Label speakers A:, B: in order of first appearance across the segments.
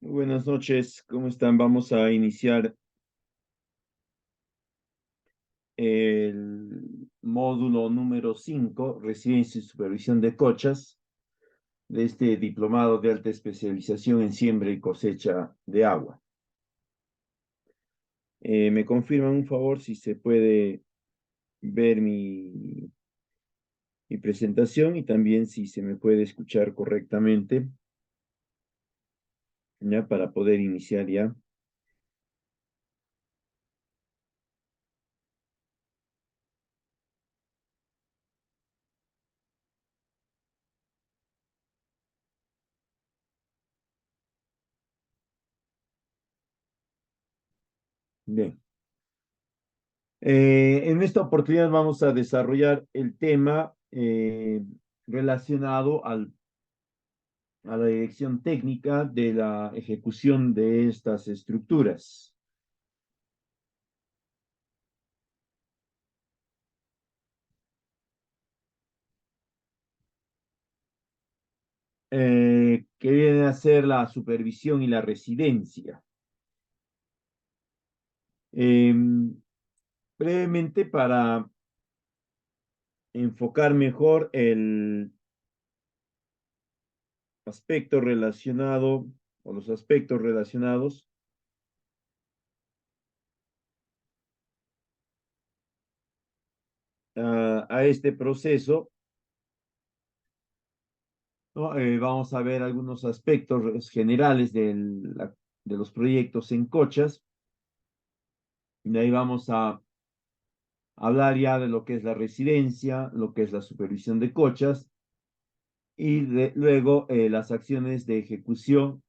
A: Buenas noches, ¿cómo están? Vamos a iniciar el módulo número 5, Residencia y Supervisión de Cochas, de este diplomado de alta especialización en siembra y cosecha de agua. ¿Me confirman un favor si se puede ver mi presentación y también si se me puede escuchar correctamente, ya para poder iniciar ya? Bien. En esta oportunidad vamos a desarrollar el tema relacionado a la dirección técnica de la ejecución de estas estructuras. Que viene a ser la supervisión y la residencia. Eh, Brevemente, para enfocar mejor el aspecto relacionado o los aspectos relacionados a este proceso, ¿no? Vamos a ver algunos aspectos generales de los proyectos en Cochas. Y de ahí vamos a hablar ya de lo que es la residencia, lo que es la supervisión de Cochas y luego las acciones de ejecución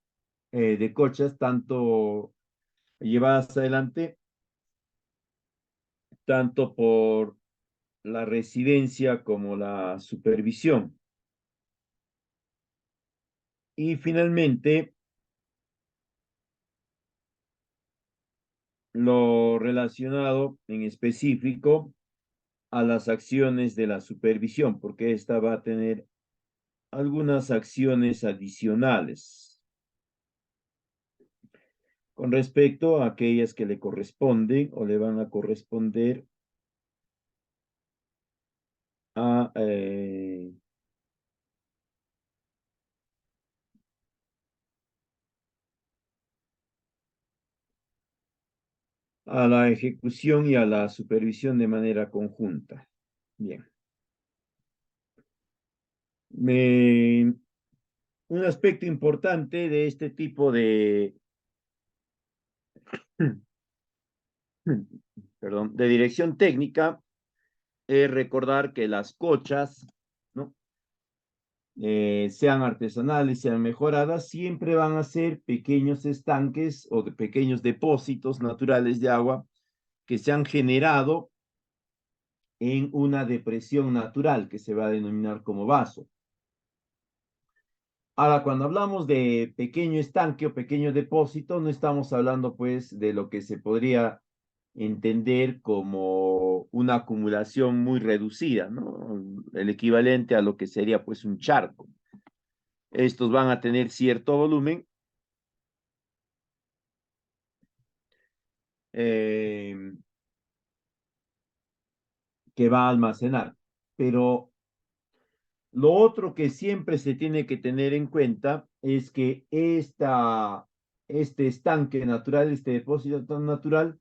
A: de Cochas, tanto llevadas adelante, tanto por la residencia como la supervisión. Y finalmente, lo relacionado en específico a las acciones de la supervisión, porque esta va a tener algunas acciones adicionales con respecto a aquellas que le corresponden o le van a corresponder a, a la ejecución y a la supervisión de manera conjunta. Bien. Un aspecto importante de este tipo perdón, de dirección técnica es recordar que las cochas, ¿no? Sean artesanales, sean mejoradas, siempre van a ser pequeños estanques o de pequeños depósitos naturales de agua que se han generado en una depresión natural que se va a denominar como vaso. Ahora, cuando hablamos de pequeño estanque o pequeño depósito, no estamos hablando pues de lo que se podría entender como una acumulación muy reducida, ¿no? El equivalente a lo que sería pues un charco. Estos van a tener cierto volumen eh, que va a almacenar. Pero lo otro que siempre se tiene que tener en cuenta es que este estanque natural, este depósito tan natural,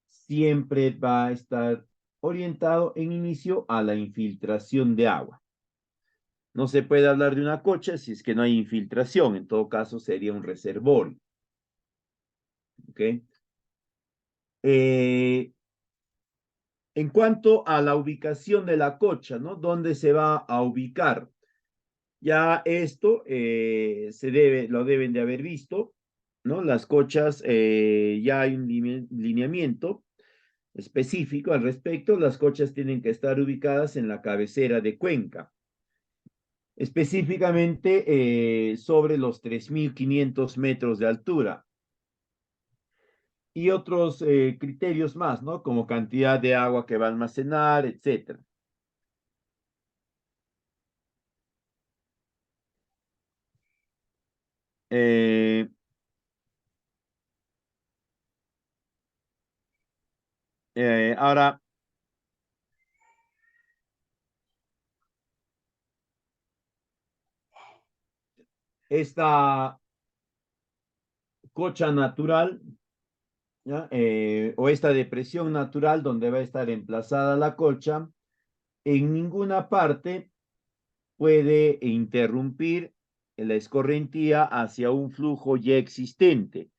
A: siempre va a estar orientado en inicio a la infiltración de agua. No se puede hablar de una cocha si es que no hay infiltración, en todo caso sería un reservorio. ¿Ok? En cuanto a la ubicación de la cocha, ¿no? ¿Dónde se va a ubicar? Ya esto lo deben de haber visto, ¿no? Las cochas, ya hay un lineamiento específico al respecto. Las cochas tienen que estar ubicadas en la cabecera de cuenca, específicamente sobre los 3.500 metros de altura. Y otros criterios más, ¿no? Como cantidad de agua que va a almacenar, etcétera. Eh, ahora, esta cocha natural, ¿ya? O esta depresión natural donde va a estar emplazada la cocha, en ninguna parte puede interrumpir la escorrentía hacia un flujo ya existente.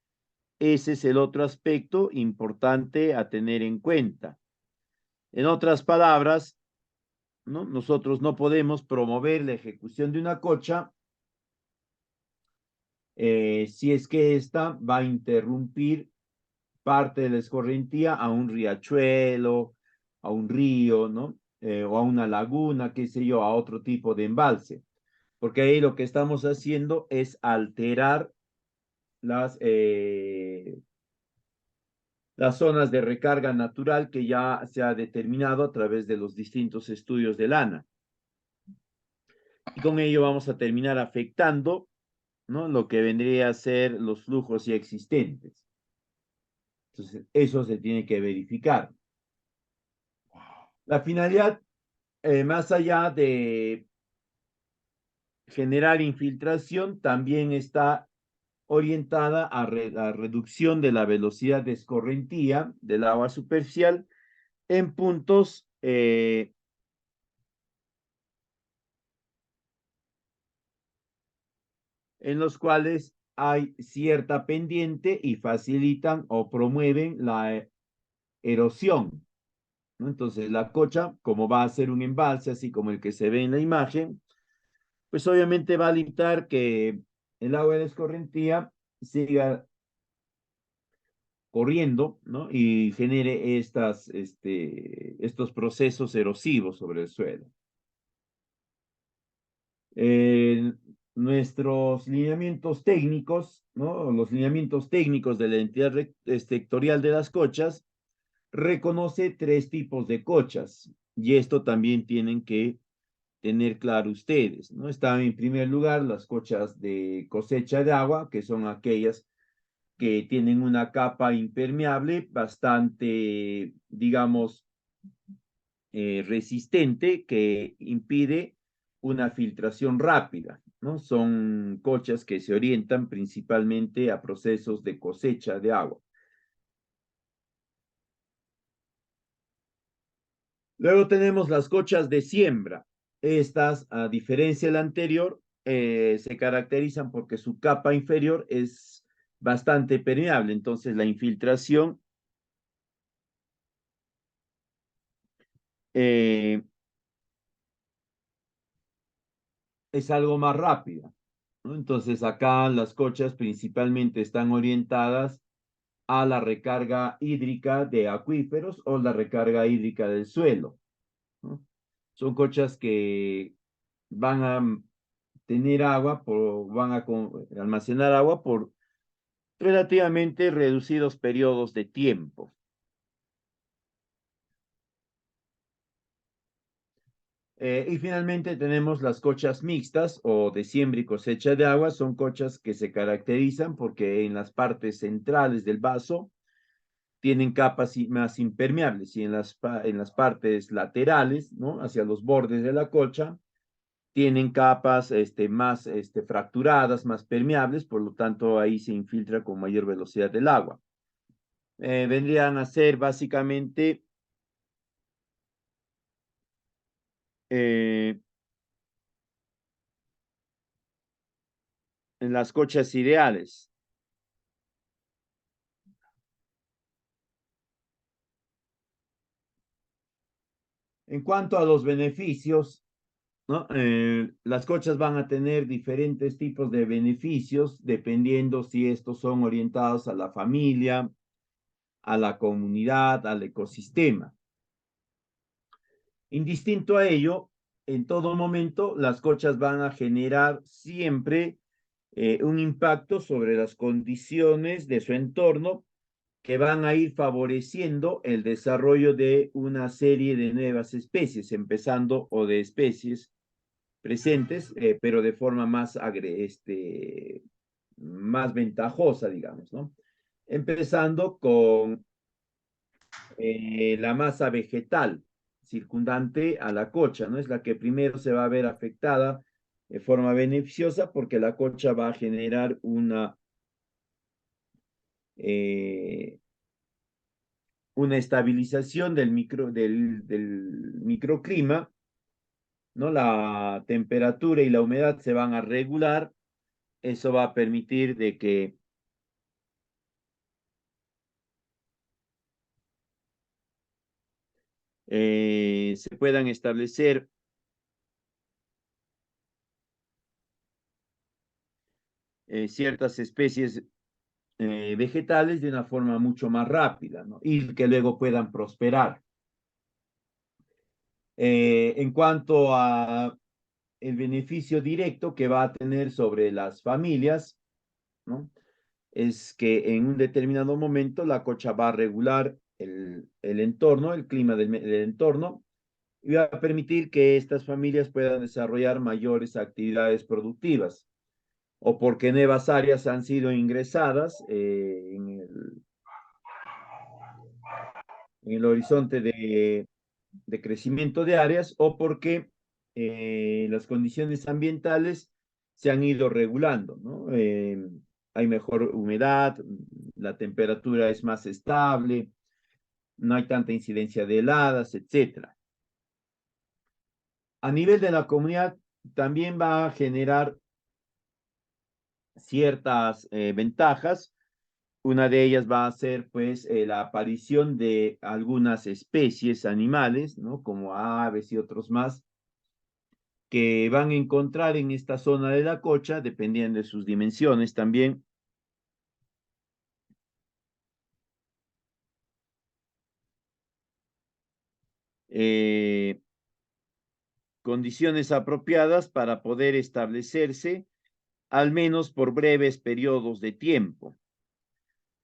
A: Ese es el otro aspecto importante a tener en cuenta. En otras palabras, ¿no? Nosotros no podemos promover la ejecución de una cocha si es que ésta va a interrumpir parte de la escorrentía a un riachuelo, a un río, ¿no? O a una laguna, qué sé yo, a otro tipo de embalse. Porque ahí lo que estamos haciendo es alterar las zonas de recarga natural que ya se ha determinado a través de los distintos estudios de lana. Y con ello vamos a terminar afectando, ¿no? Lo que vendría a ser los flujos ya existentes. Entonces, eso se tiene que verificar. La finalidad, más allá de generar infiltración, también está orientada a la reducción de la velocidad de escorrentía del agua superficial en puntos en los cuales hay cierta pendiente y facilitan o promueven la erosión, ¿no? Entonces, la cocha, como va a ser un embalse, así como el que se ve en la imagen, pues obviamente va a limitar que el agua de escorrentía siga corriendo, ¿no? Y genere estos procesos erosivos sobre el suelo. Eh, Nuestros lineamientos técnicos, ¿no? Los lineamientos técnicos de la entidad sectorial de las cochas reconoce tres tipos de cochas y esto también tienen que tener claro ustedes, ¿no? Están en primer lugar las cochas de cosecha de agua, que son aquellas que tienen una capa impermeable bastante, digamos, resistente que impide una filtración rápida, ¿no? Son cochas que se orientan principalmente a procesos de cosecha de agua. Luego tenemos las cochas de siembra. Estas, a diferencia de la anterior, se caracterizan porque su capa inferior es bastante permeable, entonces la infiltración eh, es algo más rápida, ¿no? Entonces acá las cochas principalmente están orientadas a la recarga hídrica de acuíferos o la recarga hídrica del suelo, ¿no? Son cochas que van a tener agua, van a almacenar agua por relativamente reducidos periodos de tiempo. Y finalmente tenemos las cochas mixtas o de siembra y cosecha de agua. Son cochas que se caracterizan porque en las partes centrales del vaso tienen capas más impermeables y en las partes laterales, ¿no? Hacia los bordes de la cocha, tienen capas más fracturadas, más permeables, por lo tanto ahí se infiltra con mayor velocidad el agua. Vendrían a ser básicamente eh, en las cochas ideales. En cuanto a los beneficios, ¿no? Las cochas van a tener diferentes tipos de beneficios dependiendo si estos son orientados a la familia, a la comunidad, al ecosistema. Indistinto a ello, en todo momento las cochas van a generar siempre un impacto sobre las condiciones de su entorno que van a ir favoreciendo el desarrollo de una serie de nuevas especies, empezando o de especies presentes, pero de forma más ventajosa, digamos, ¿no? Empezando con la masa vegetal circundante a la cocha, ¿no? Es la que primero se va a ver afectada de forma beneficiosa porque la cocha va a generar eh, una estabilización del microclima, ¿no? La temperatura y la humedad se van a regular. Eso va a permitir de que se puedan establecer ciertas especies vegetales de una forma mucho más rápida, ¿no? Y que luego puedan prosperar. En cuanto a el beneficio directo que va a tener sobre las familias, ¿no? Es que en un determinado momento la cocha va a regular el entorno, el clima del entorno, y va a permitir que estas familias puedan desarrollar mayores actividades productivas, o porque nuevas áreas han sido ingresadas en el horizonte de crecimiento de áreas, o porque las condiciones ambientales se han ido regulando, ¿no? Hay mejor humedad, la temperatura es más estable, no hay tanta incidencia de heladas, etcétera. A nivel de la comunidad, también va a generar ciertas ventajas. Una de ellas va a ser, pues, la aparición de algunas especies animales, ¿no? Como aves y otros más, que van a encontrar en esta zona de la cocha, dependiendo de sus dimensiones también, eh, condiciones apropiadas para poder establecerse, al menos por breves periodos de tiempo.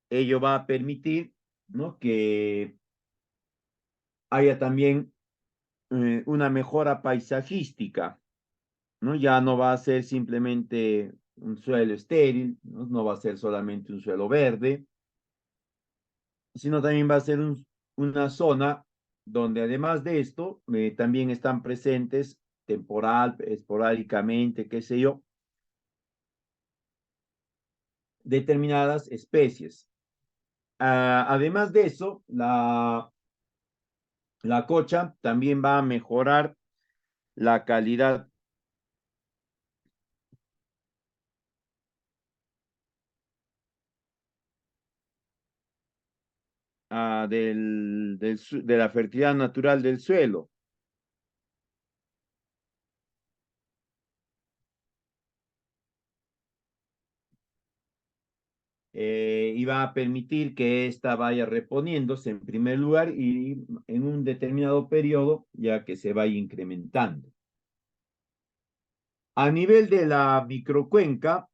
A: Ello va a permitir, ¿no? Que haya también una mejora paisajística, ¿no? Ya no va a ser simplemente un suelo estéril, ¿no? No va a ser solamente un suelo verde, sino también va a ser una zona donde además de esto, también están presentes esporádicamente, qué sé yo, determinadas especies. Además de eso, la cocha también va a mejorar la calidad de la fertilidad natural del suelo. y va a permitir que ésta vaya reponiéndose en primer lugar y en un determinado periodo ya que se vaya incrementando. A nivel de la microcuenca,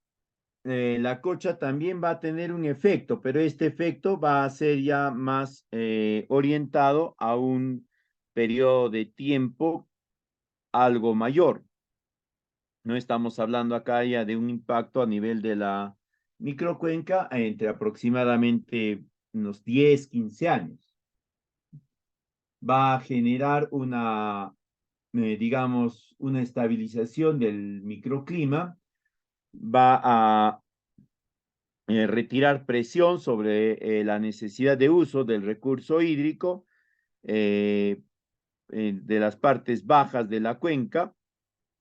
A: la cocha también va a tener un efecto, pero este efecto va a ser ya más orientado a un periodo de tiempo algo mayor. No estamos hablando acá ya de un impacto a nivel de la microcuenca entre aproximadamente unos 10, 15 años. Va a generar una, digamos, una estabilización del microclima, va a retirar presión sobre la necesidad de uso del recurso hídrico eh, de las partes bajas de la cuenca,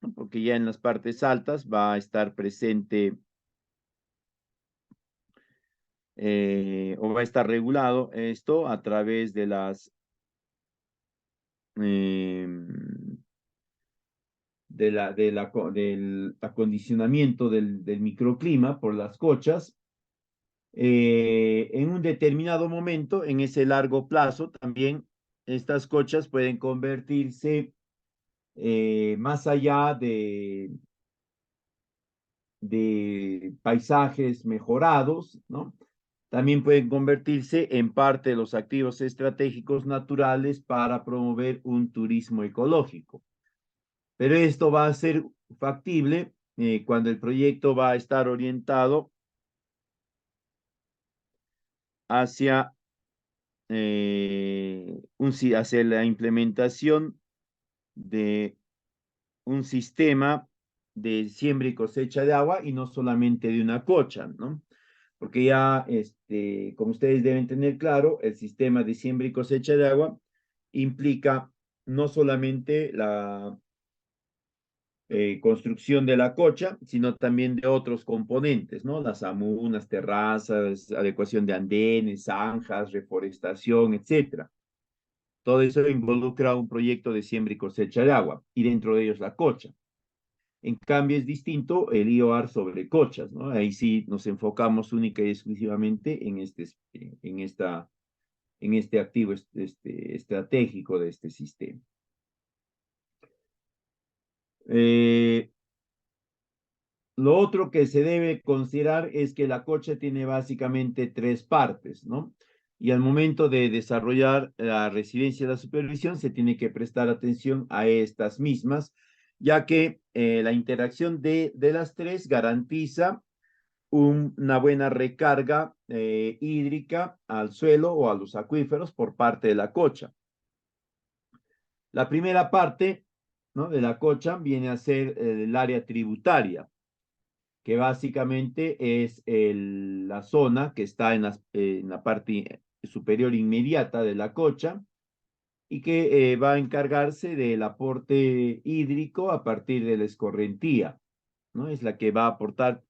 A: ¿no? Porque ya en las partes altas va a estar presente o va a estar regulado esto a través de las eh, del acondicionamiento del microclima por las cochas. En un determinado momento, en ese largo plazo, también estas cochas pueden convertirse más allá de paisajes mejorados, ¿no? También pueden convertirse en parte de los activos estratégicos naturales para promover un turismo ecológico. Pero esto va a ser factible cuando el proyecto va a estar orientado hacia, hacia la implementación de un sistema de siembra y cosecha de agua y no solamente de una cocha, ¿no? Porque ya, como ustedes deben tener claro, el sistema de siembra y cosecha de agua implica no solamente la construcción de la cocha, sino también de otros componentes, ¿no? Las amunas, terrazas, adecuación de andenes, zanjas, reforestación, etcétera. Todo eso involucra un proyecto de siembra y cosecha de agua, y dentro de ellos la cocha. En cambio, es distinto el IOAR sobre cochas, ¿no? Ahí sí nos enfocamos única y exclusivamente en este activo estratégico de este sistema. Lo otro que se debe considerar es que la cocha tiene básicamente tres partes, ¿no? Y al momento de desarrollar la residencia de la supervisión se tiene que prestar atención a estas mismas, ya que la interacción de las tres garantiza una buena recarga hídrica al suelo o a los acuíferos por parte de la cocha. La primera parte, ¿no?, de la cocha viene a ser el área tributaria, que básicamente es la zona que está en la parte superior inmediata de la cocha y que va a encargarse del aporte hídrico a partir de la escorrentía, ¿no? Es la que va a aportar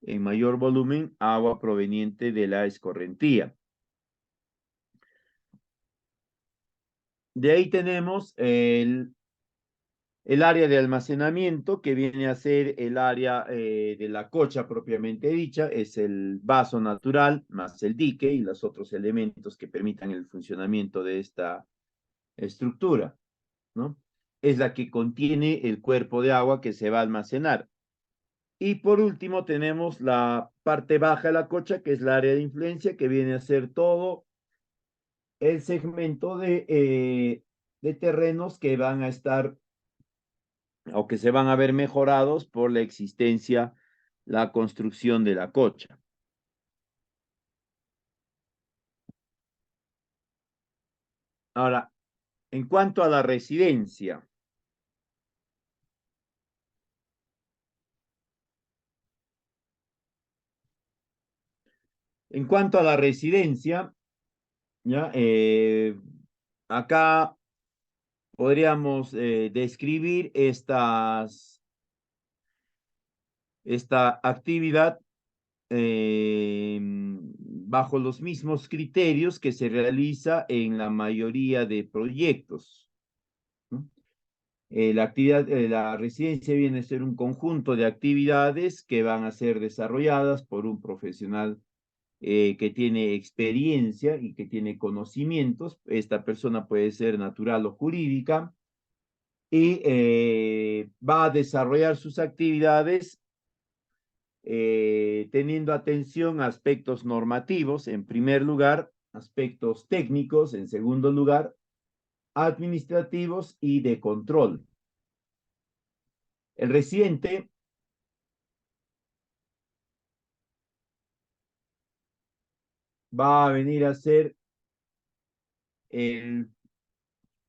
A: en mayor volumen agua proveniente de la escorrentía. De ahí tenemos el área de almacenamiento, que viene a ser el área de la cocha propiamente dicha, es el vaso natural más el dique y los otros elementos que permitan el funcionamiento de esta estructura, ¿no? Es la que contiene el cuerpo de agua que se va a almacenar. Y por último tenemos la parte baja de la cocha, que es la área de influencia, que viene a ser todo el segmento de terrenos que van a estar o que se van a ver mejorados por la existencia, la construcción de la cocha. Ahora, en cuanto a la residencia, ¿ya? Acá podríamos describir esta actividad bajo los mismos criterios que se realiza en la mayoría de proyectos, ¿no? La residencia viene a ser un conjunto de actividades que van a ser desarrolladas por un profesional que tiene experiencia y que tiene conocimientos. Esta persona puede ser natural o jurídica y va a desarrollar sus actividades teniendo atención a aspectos normativos, en primer lugar, aspectos técnicos, en segundo lugar, administrativos y de control. El residente va a venir a ser el,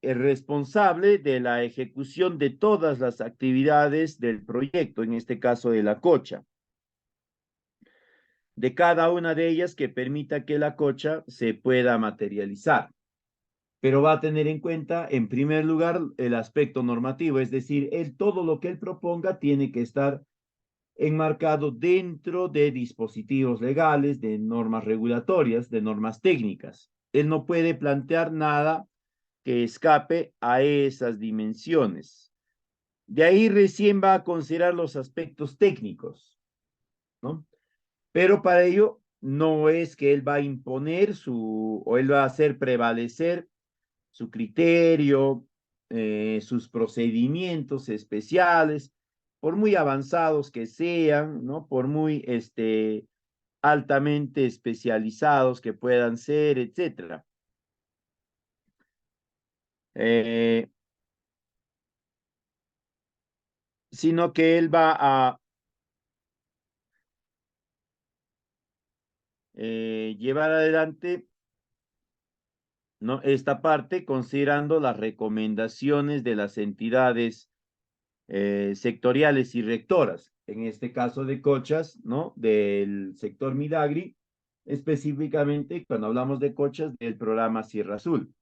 A: el responsable de la ejecución de todas las actividades del proyecto, en este caso de la cocha, de cada una de ellas que permita que la cocha se pueda materializar. Pero va a tener en cuenta, en primer lugar, el aspecto normativo, es decir, todo lo que él proponga tiene que estar enmarcado dentro de dispositivos legales, de normas regulatorias, de normas técnicas. Él no puede plantear nada que escape a esas dimensiones. De ahí recién va a considerar los aspectos técnicos, ¿no? Pero para ello no es que él va a imponer o él va a hacer prevalecer su criterio, sus procedimientos especiales, por muy avanzados que sean, ¿no? Por muy altamente especializados que puedan ser, etcétera. Eh, Sino que él va a llevar adelante, ¿no? Esta parte considerando las recomendaciones de las entidades sectoriales y rectoras, en este caso de Cochas, ¿no? Del sector Midagri, específicamente cuando hablamos de Cochas del programa Sierra Azul,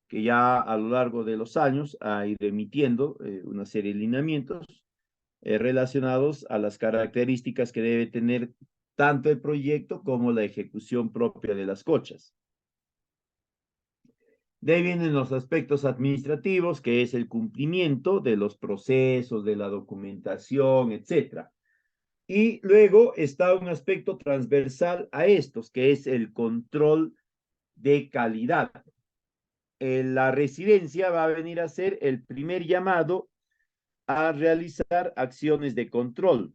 A: que ya a lo largo de los años ha ido emitiendo una serie de lineamientos relacionados a las características que debe tener tanto el proyecto como la ejecución propia de las cochas. De ahí vienen los aspectos administrativos, que es el cumplimiento de los procesos, de la documentación, etcétera. Y luego está un aspecto transversal a estos, que es el control de calidad. La residencia va a venir a ser el primer llamado a realizar acciones de control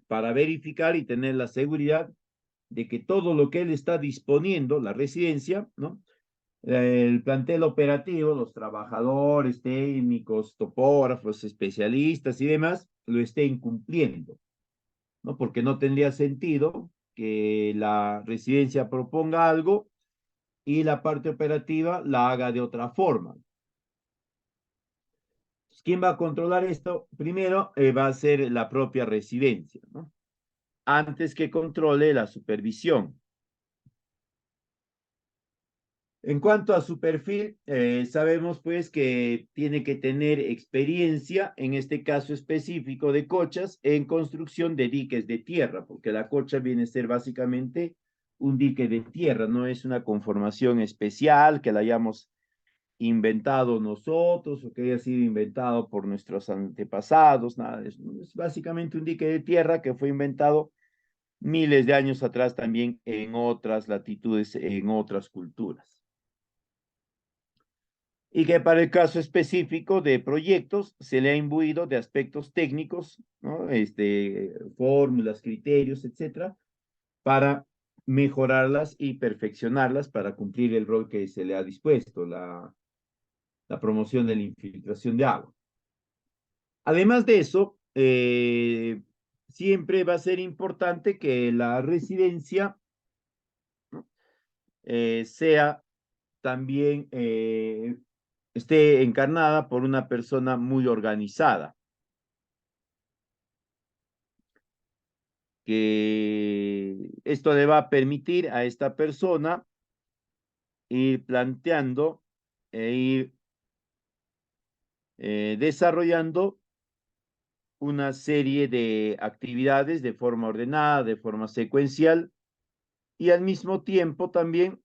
A: para verificar y tener la seguridad de que todo lo que él está disponiendo, la residencia, ¿no? El plantel operativo, los trabajadores, técnicos, topógrafos, especialistas y demás, lo estén cumpliendo, ¿no? Porque no tendría sentido que la residencia proponga algo y la parte operativa la haga de otra forma. ¿Quién va a controlar esto? Primero va a ser la propia residencia, ¿no? Antes que controle la supervisión. En cuanto a su perfil, sabemos pues que tiene que tener experiencia, en este caso específico de cochas, en construcción de diques de tierra, porque la cocha viene a ser básicamente un dique de tierra, no es una conformación especial que la hayamos inventado nosotros o que haya sido inventado por nuestros antepasados, nada de eso. Es básicamente un dique de tierra que fue inventado miles de años atrás también en otras latitudes, en otras culturas. Y que para el caso específico de proyectos se le ha imbuido de aspectos técnicos, ¿no? Fórmulas, criterios, etcétera, para mejorarlas y perfeccionarlas para cumplir el rol que se le ha dispuesto, la promoción de la infiltración de agua. Además de eso, siempre va a ser importante que la residencia, ¿no? Sea también esté encarnada por una persona muy organizada, que esto le va a permitir a esta persona ir planteando e ir desarrollando una serie de actividades de forma ordenada, de forma secuencial y al mismo tiempo también,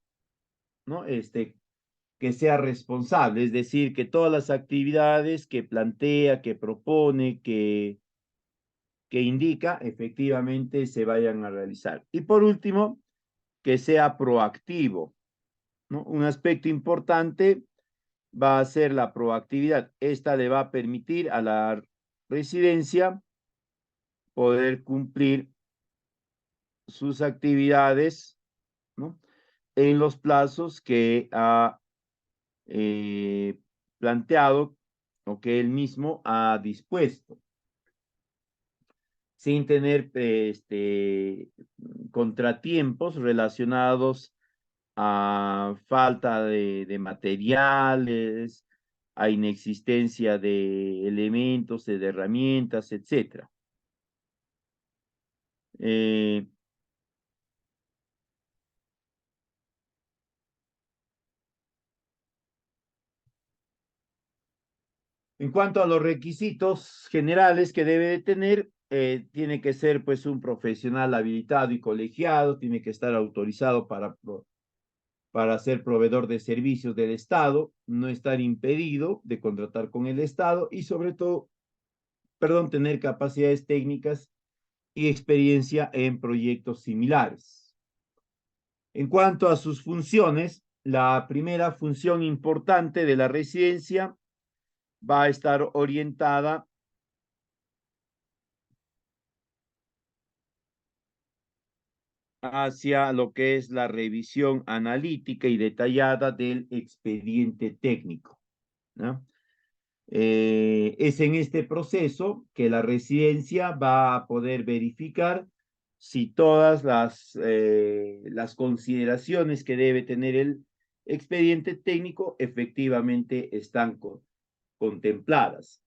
A: ¿no? Que sea responsable, es decir, que todas las actividades que plantea, que propone, que que indica efectivamente se vayan a realizar. Y por último, que sea proactivo, ¿no? Un aspecto importante va a ser la proactividad. Esta le va a permitir a la residencia poder cumplir sus actividades, ¿no? En los plazos que ha planteado o que él mismo ha dispuesto, sin tener contratiempos relacionados a falta de materiales, a inexistencia de elementos, de herramientas, etc. Eh, En cuanto a los requisitos generales que debe de tener, tiene que ser pues un profesional habilitado y colegiado, tiene que estar autorizado para ser proveedor de servicios del Estado, no estar impedido de contratar con el Estado y sobre todo, perdón, tener capacidades técnicas y experiencia en proyectos similares. En cuanto a sus funciones, la primera función importante de la residencia va a estar orientada hacia lo que es la revisión analítica y detallada del expediente técnico, ¿no? Es en este proceso que la residencia va a poder verificar si todas las consideraciones que debe tener el expediente técnico efectivamente están contempladas.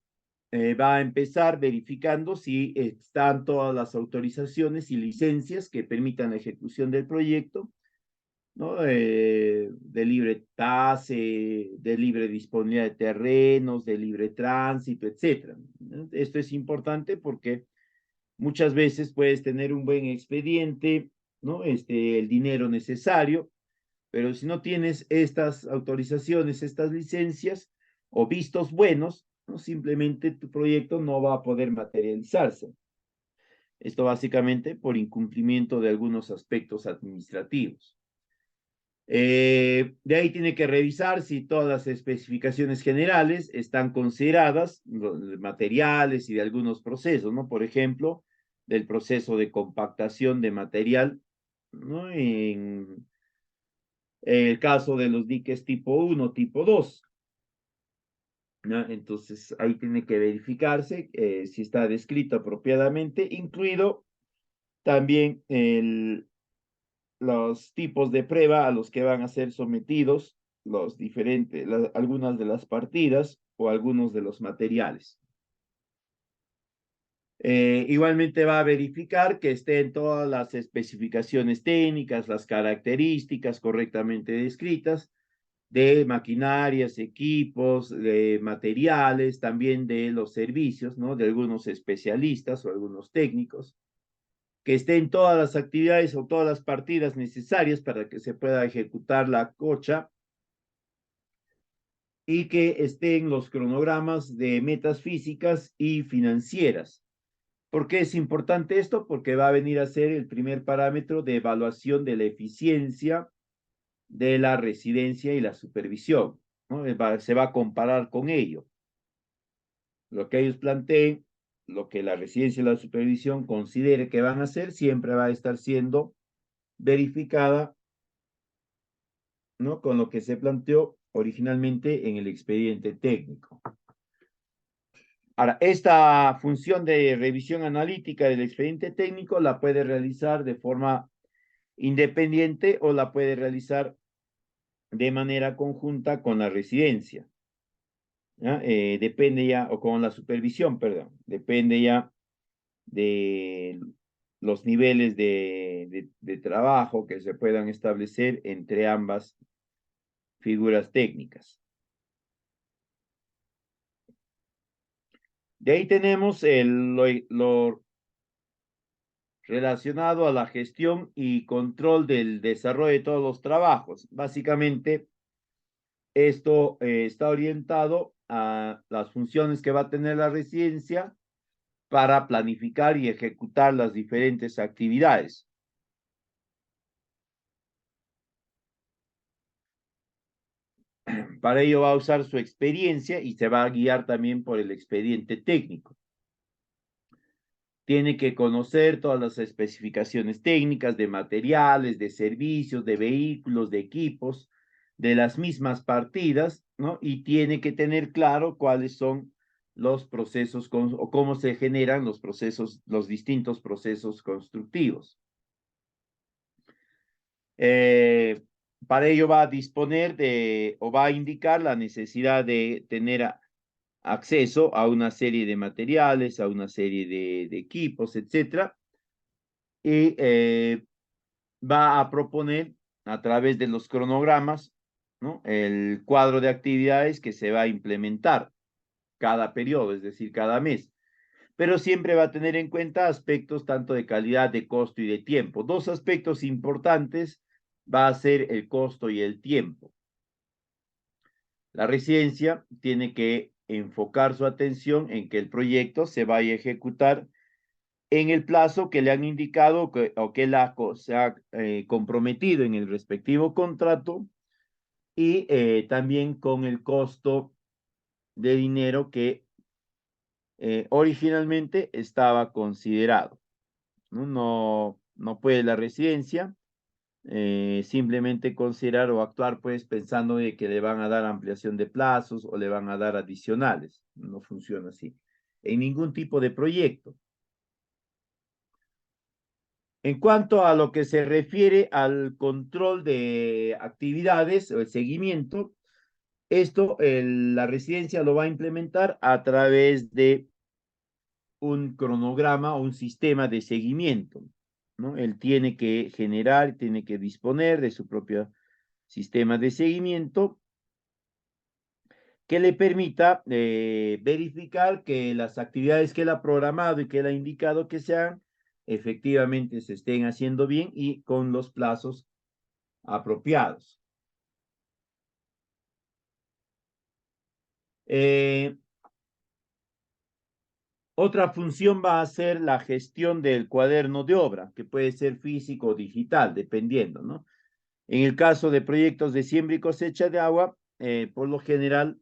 A: Va a empezar verificando si están todas las autorizaciones y licencias que permitan la ejecución del proyecto, ¿no? De libre tase, de libre disponibilidad de terrenos, de libre tránsito, etcétera. Esto es importante porque muchas veces puedes tener un buen expediente, ¿no? El dinero necesario, pero si no tienes estas autorizaciones, estas licencias o vistos buenos, ¿no? Simplemente tu proyecto no va a poder materializarse. Esto básicamente por incumplimiento de algunos aspectos administrativos. De ahí tiene que revisar si todas las especificaciones generales están consideradas, los materiales y de algunos procesos, ¿no? Por ejemplo, del proceso de compactación de material, ¿no? En el caso de los diques tipo 1, tipo 2, ¿no? Entonces ahí tiene que verificarse si está descrito apropiadamente, incluido también los tipos de prueba a los que van a ser sometidos los diferentes, algunas de las partidas o algunos de los materiales. Igualmente va a verificar que estén todas las especificaciones técnicas, las características correctamente descritas de maquinarias, equipos, de materiales, también de los servicios, ¿no? De algunos especialistas o algunos técnicos, que estén todas las actividades o todas las partidas necesarias para que se pueda ejecutar la cocha y que estén los cronogramas de metas físicas y financieras. ¿Por qué es importante esto? Porque va a venir a ser el primer parámetro de evaluación de la eficiencia de la residencia y la supervisión, ¿no? Se va a comparar con ello. Lo que ellos planteen, lo que la residencia y la supervisión considere que van a hacer, siempre va a estar siendo verificada, ¿no? Con lo que se planteó originalmente en el expediente técnico. Ahora, esta función de revisión analítica del expediente técnico la puede realizar de forma independiente o la puede realizar de manera conjunta con la residencia. ¿Ya? Depende ya, o con la supervisión, perdón, depende ya de los niveles de trabajo que se puedan establecer entre ambas figuras técnicas. De ahí tenemos lo relacionado a la gestión y control del desarrollo de todos los trabajos. Básicamente, esto está orientado a las funciones que va a tener la residencia para planificar y ejecutar las diferentes actividades. Para ello va a usar su experiencia y se va a guiar también por el expediente técnico. Tiene que conocer todas las especificaciones técnicas de materiales, de servicios, de vehículos, de equipos, de las mismas partidas, ¿no? Y tiene que tener claro cuáles son los procesos o cómo se generan los procesos, los distintos procesos constructivos. Eh, para ello va a disponer de o va a indicar la necesidad de tener acceso a una serie de materiales, a una serie de equipos, etcétera, y va a proponer a través de los cronogramas, ¿no? El cuadro de actividades que se va a implementar cada periodo, es decir, cada mes. Pero siempre va a tener en cuenta aspectos tanto de calidad, de costo y de tiempo. Dos aspectos importantes va a ser el costo y el tiempo. La residencia tiene que enfocar su atención en que el proyecto se vaya a ejecutar en el plazo que le han indicado o que se ha comprometido en el respectivo contrato y también con el costo de dinero que originalmente estaba considerado. No puede la residencia simplemente considerar o actuar pues pensando de que le van a dar ampliación de plazos o le van a dar adicionales. No funciona así. En ningún tipo de proyecto. En cuanto a lo que se refiere al control de actividades o el seguimiento, esto la residencia lo va a implementar a través de un cronograma o un sistema de seguimiento, ¿no? Él tiene que generar, tiene que disponer de su propio sistema de seguimiento que le permita verificar que las actividades que él ha programado y que él ha indicado que sean, efectivamente se estén haciendo bien y con los plazos apropiados. Otra función va a ser la gestión del cuaderno de obra, que puede ser físico o digital, dependiendo, ¿no? En el caso de proyectos de siembra y cosecha de agua, por lo general,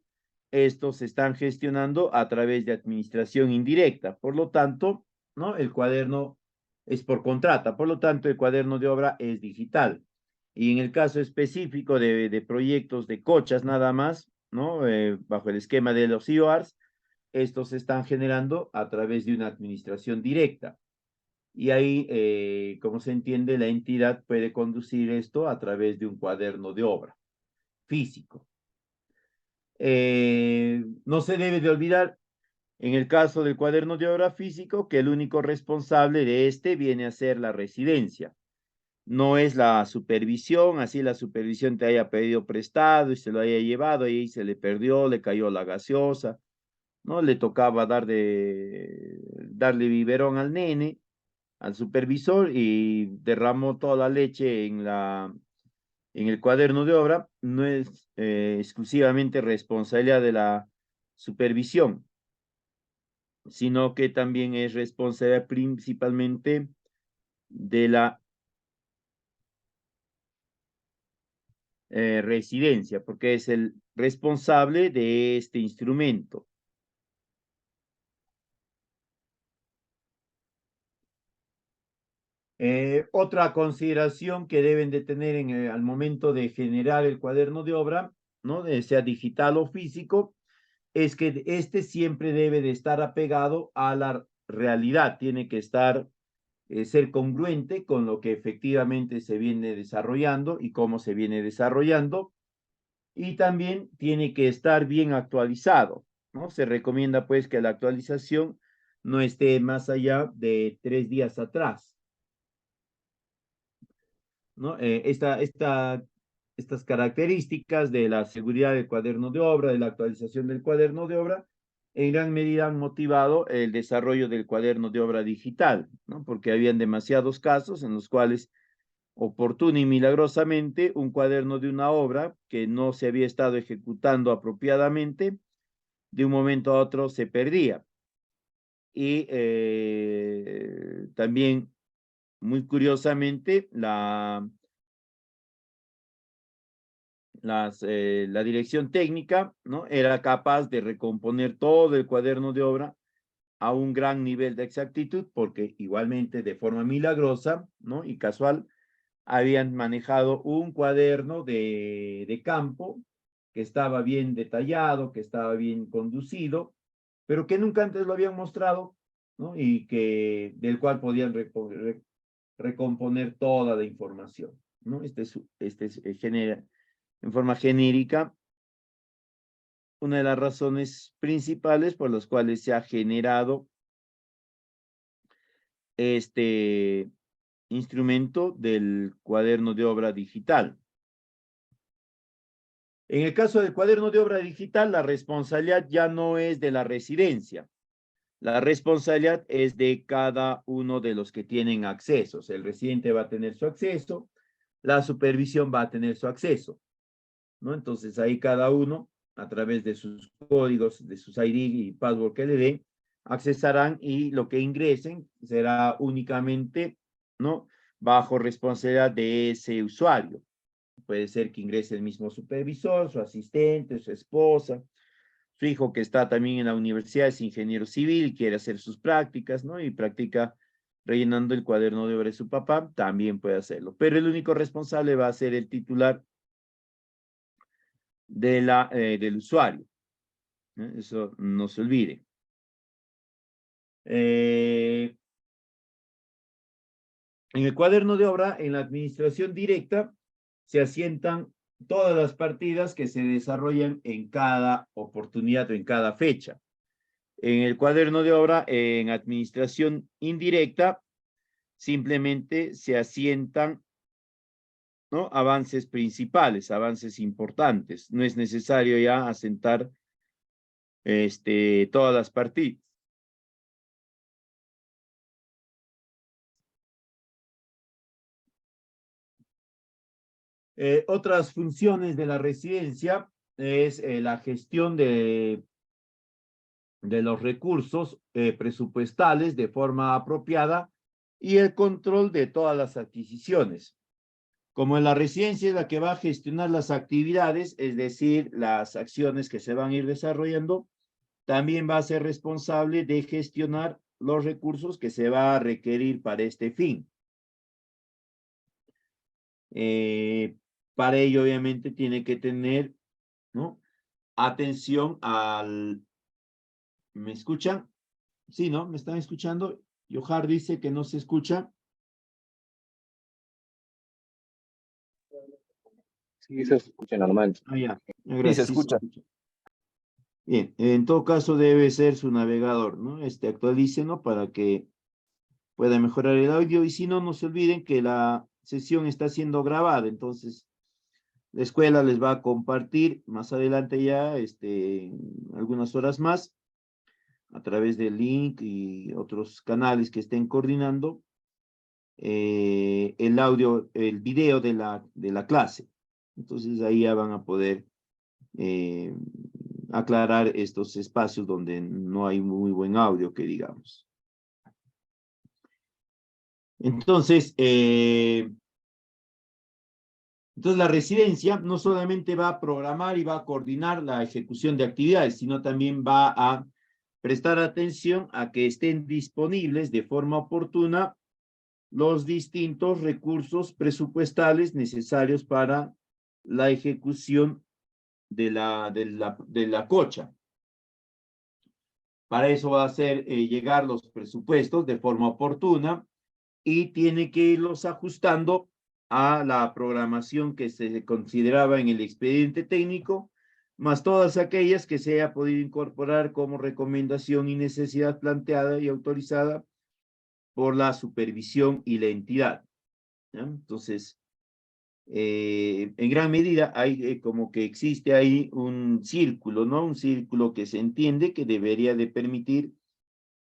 A: estos se están gestionando a través de administración indirecta. Por lo tanto, ¿no? El cuaderno es por contrata, por lo tanto, el cuaderno de obra es digital. Y en el caso específico de proyectos de cochas nada más, ¿no? Bajo el esquema de los IOARs, estos se están generando a través de una administración directa. Y ahí, como se entiende, la entidad puede conducir esto a través de un cuaderno de obra físico. No se debe de olvidar, en el caso del cuaderno de obra físico, que el único responsable de este viene a ser la residencia. No es la supervisión, así la supervisión te haya pedido prestado y se lo haya llevado, y ahí se le perdió, le cayó la gaseosa, ¿no? Le tocaba darle biberón al nene, al supervisor, y derramó toda la leche en el cuaderno de obra. No es exclusivamente responsabilidad de la supervisión, sino que también es responsabilidad principalmente de la residencia, porque es el responsable de este instrumento. Otra consideración que deben de tener al momento de generar el cuaderno de obra, ¿no? Sea digital o físico, es que este siempre debe de estar apegado a la realidad, tiene que ser congruente con lo que efectivamente se viene desarrollando y cómo se viene desarrollando, y también tiene que estar bien actualizado, ¿no? Se recomienda pues que la actualización no esté más allá de 3 días atrás, ¿no? Estas características de la seguridad del cuaderno de obra, de la actualización del cuaderno de obra, en gran medida han motivado el desarrollo del cuaderno de obra digital, ¿no? Porque habían demasiados casos en los cuales, oportuna y milagrosamente, un cuaderno de una obra que no se había estado ejecutando apropiadamente, de un momento a otro se perdía. y también, muy curiosamente, la dirección técnica, ¿no? Era capaz de recomponer todo el cuaderno de obra a un gran nivel de exactitud, porque igualmente de forma milagrosa, ¿no? Y casual, habían manejado un cuaderno de campo que estaba bien detallado, que estaba bien conducido, pero que nunca antes lo habían mostrado, ¿no? Y del cual podían recomponer toda la información, ¿no? Genera, en forma genérica, una de las razones principales por las cuales se ha generado este instrumento del cuaderno de obra digital. En el caso del cuaderno de obra digital, la responsabilidad ya no es de la residencia. La responsabilidad es de cada uno de los que tienen acceso. O sea, el residente va a tener su acceso, la supervisión va a tener su acceso, ¿no? Entonces ahí cada uno, a través de sus códigos, de sus ID y password que le den, accesarán y lo que ingresen será únicamente, ¿no? Bajo responsabilidad de ese usuario. Puede ser que ingrese el mismo supervisor, su asistente, su esposa, su hijo que está también en la universidad, es ingeniero civil, quiere hacer sus prácticas, ¿no? Y practica rellenando el cuaderno de obra de su papá, también puede hacerlo. Pero el único responsable va a ser el titular del usuario. Eso no se olvide. En el cuaderno de obra, en la administración directa, se asientan todas las partidas que se desarrollan en cada oportunidad o en cada fecha. En el cuaderno de obra, en administración indirecta, simplemente se asientan, ¿no? Avances principales, avances importantes. No es necesario ya asentar todas las partidas. Otras funciones de la residencia es la gestión de los recursos presupuestales de forma apropiada y el control de todas las adquisiciones. Como en la residencia es la que va a gestionar las actividades, es decir, las acciones que se van a ir desarrollando, también va a ser responsable de gestionar los recursos que se va a requerir para este fin. Para ello, obviamente, tiene que tener, ¿no? Atención al... ¿Me escuchan? Sí, ¿no? ¿Me están escuchando? Johar dice que no se escucha.
B: Sí, se escucha normal.
A: Ah, ya.
B: Sí, se
A: Gracias. Sí,
B: escucha.
A: Bien, en todo caso debe ser su navegador, ¿no? Actualícenlo para que pueda mejorar el audio y si no, no se olviden que la sesión está siendo grabada, entonces la escuela les va a compartir más adelante ya, algunas horas más, a través del link y otros canales que estén coordinando, el audio, el video de la clase. Entonces ahí ya van a poder aclarar estos espacios donde no hay muy buen audio, que digamos. Entonces, la residencia no solamente va a programar y va a coordinar la ejecución de actividades, sino también va a prestar atención a que estén disponibles de forma oportuna los distintos recursos presupuestales necesarios para la ejecución de la cocha. Para eso va a hacer llegar los presupuestos de forma oportuna y tiene que irlos ajustando a la programación que se consideraba en el expediente técnico, más todas aquellas que se haya podido incorporar como recomendación y necesidad planteada y autorizada por la supervisión y la entidad, ¿ya? Entonces, en gran medida hay como que existe ahí un círculo, ¿no? Un círculo que se entiende que debería de permitir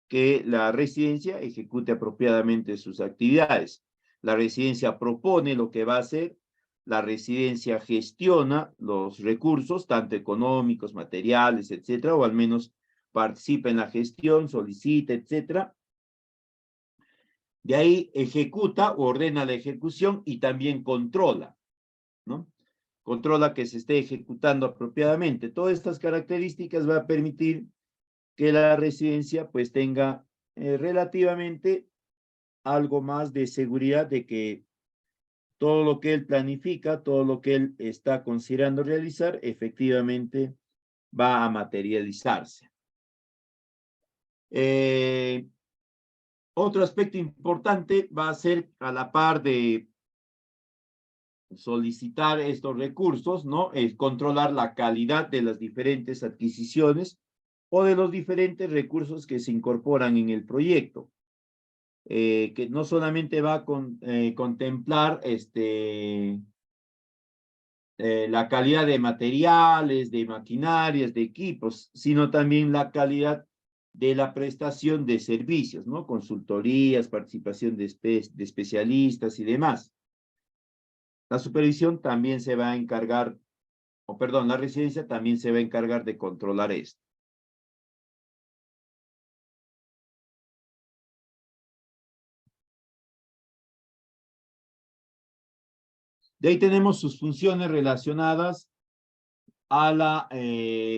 A: que la residencia ejecute apropiadamente sus actividades. La residencia propone lo que va a hacer, la residencia gestiona los recursos, tanto económicos, materiales, etcétera, o al menos participa en la gestión, solicita, etcétera. De ahí ejecuta o ordena la ejecución y también controla, ¿no? Controla que se esté ejecutando apropiadamente. Todas estas características va a permitir que la residencia pues tenga relativamente algo más de seguridad de que todo lo que él planifica, todo lo que él está considerando realizar, efectivamente va a materializarse. Otro aspecto importante va a ser a la par de solicitar estos recursos, ¿no? Controlar la calidad de las diferentes adquisiciones o de los diferentes recursos que se incorporan en el proyecto. Que no solamente va a contemplar la calidad de materiales, de maquinarias, de equipos, sino también la calidad de la prestación de servicios, ¿no? Consultorías, participación de especialistas y demás. La supervisión también se va a encargar, o perdón, la residencia también se va a encargar de controlar esto. De ahí tenemos sus funciones relacionadas a la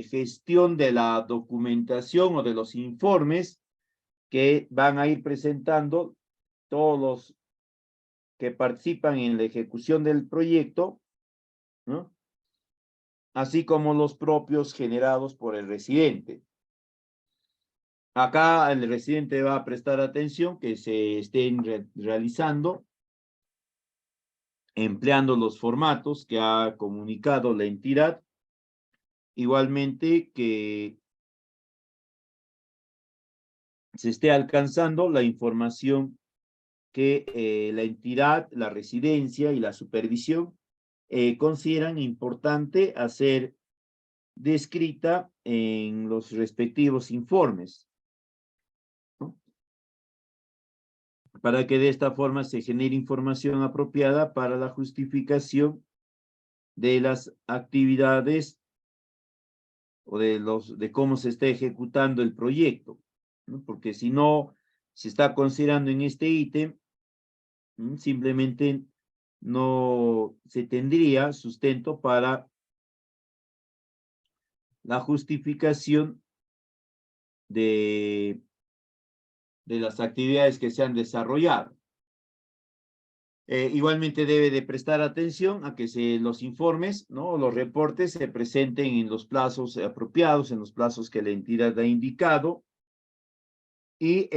A: gestión de la documentación o de los informes que van a ir presentando todos los que participan en la ejecución del proyecto, ¿no? Así como los propios generados por el residente. Acá el residente va a prestar atención que se estén realizando, empleando los formatos que ha comunicado la entidad. Igualmente que se esté alcanzando la información que la entidad, la residencia y la supervisión consideran importante hacer descrita en los respectivos informes, ¿no? Para que de esta forma se genere información apropiada para la justificación de las actividades o de cómo se está ejecutando el proyecto, ¿no? Porque si no se está considerando en este ítem, simplemente no se tendría sustento para la justificación de las actividades que se han desarrollado. Igualmente debe de prestar atención a que los informes, ¿no? Los reportes se presenten en los plazos apropiados, en los plazos que la entidad ha indicado. Y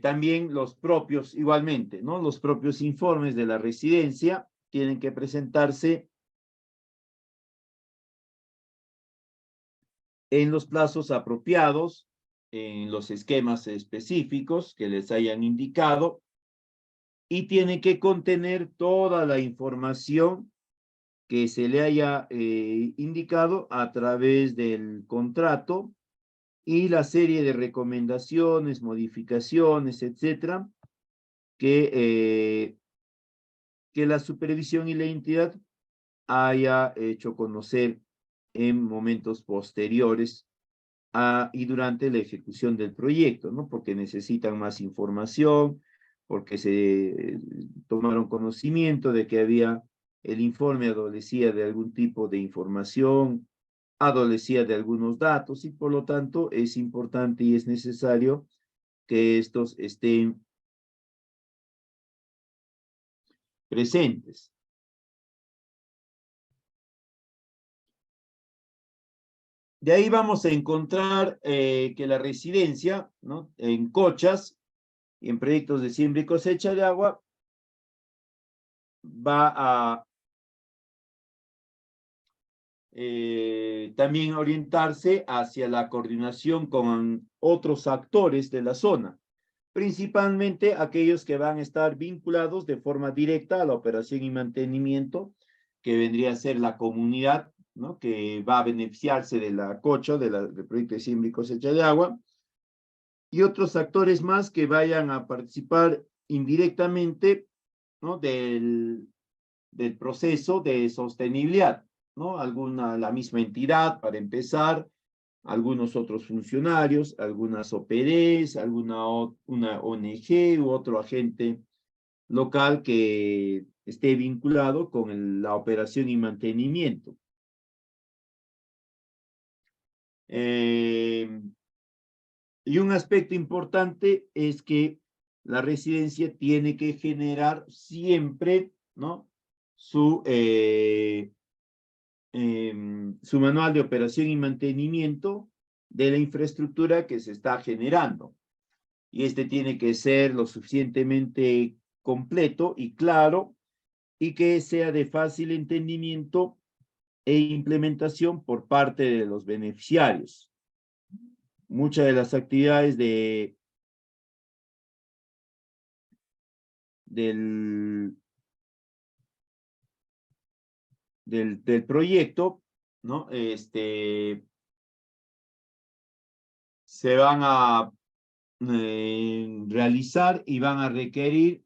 A: también los propios, igualmente, ¿no? Los propios informes de la residencia tienen que presentarse en los plazos apropiados, en los esquemas específicos que les hayan indicado, y tiene que contener toda la información que se le haya indicado a través del contrato y la serie de recomendaciones, modificaciones, etcétera, que la supervisión y la entidad haya hecho conocer en momentos posteriores y durante la ejecución del proyecto, ¿no? Porque necesitan más información, porque se tomaron conocimiento de que el informe adolecía de algún tipo de información, adolecía de algunos datos y por lo tanto es importante y es necesario que estos estén presentes. De ahí vamos a encontrar que la residencia, ¿no? En Cochas y en proyectos de siembra y cosecha de agua va a también orientarse hacia la coordinación con otros actores de la zona, principalmente aquellos que van a estar vinculados de forma directa a la operación y mantenimiento, que vendría a ser la comunidad, ¿no? Que va a beneficiarse de la cocha, del proyecto de siembra y cosecha de agua, y otros actores más que vayan a participar indirectamente, ¿no? del proceso de sostenibilidad. ¿no? La misma entidad para empezar, algunos otros funcionarios, algunas OPDs, una ONG u otro agente local que esté vinculado con la operación y mantenimiento. Y un aspecto importante es que la residencia tiene que generar siempre, ¿no? Su manual de operación y mantenimiento de la infraestructura que se está generando. Y este tiene que ser lo suficientemente completo y claro y que sea de fácil entendimiento e implementación por parte de los beneficiarios. Muchas de las actividades del proyecto, ¿no? Se van a realizar y van a requerir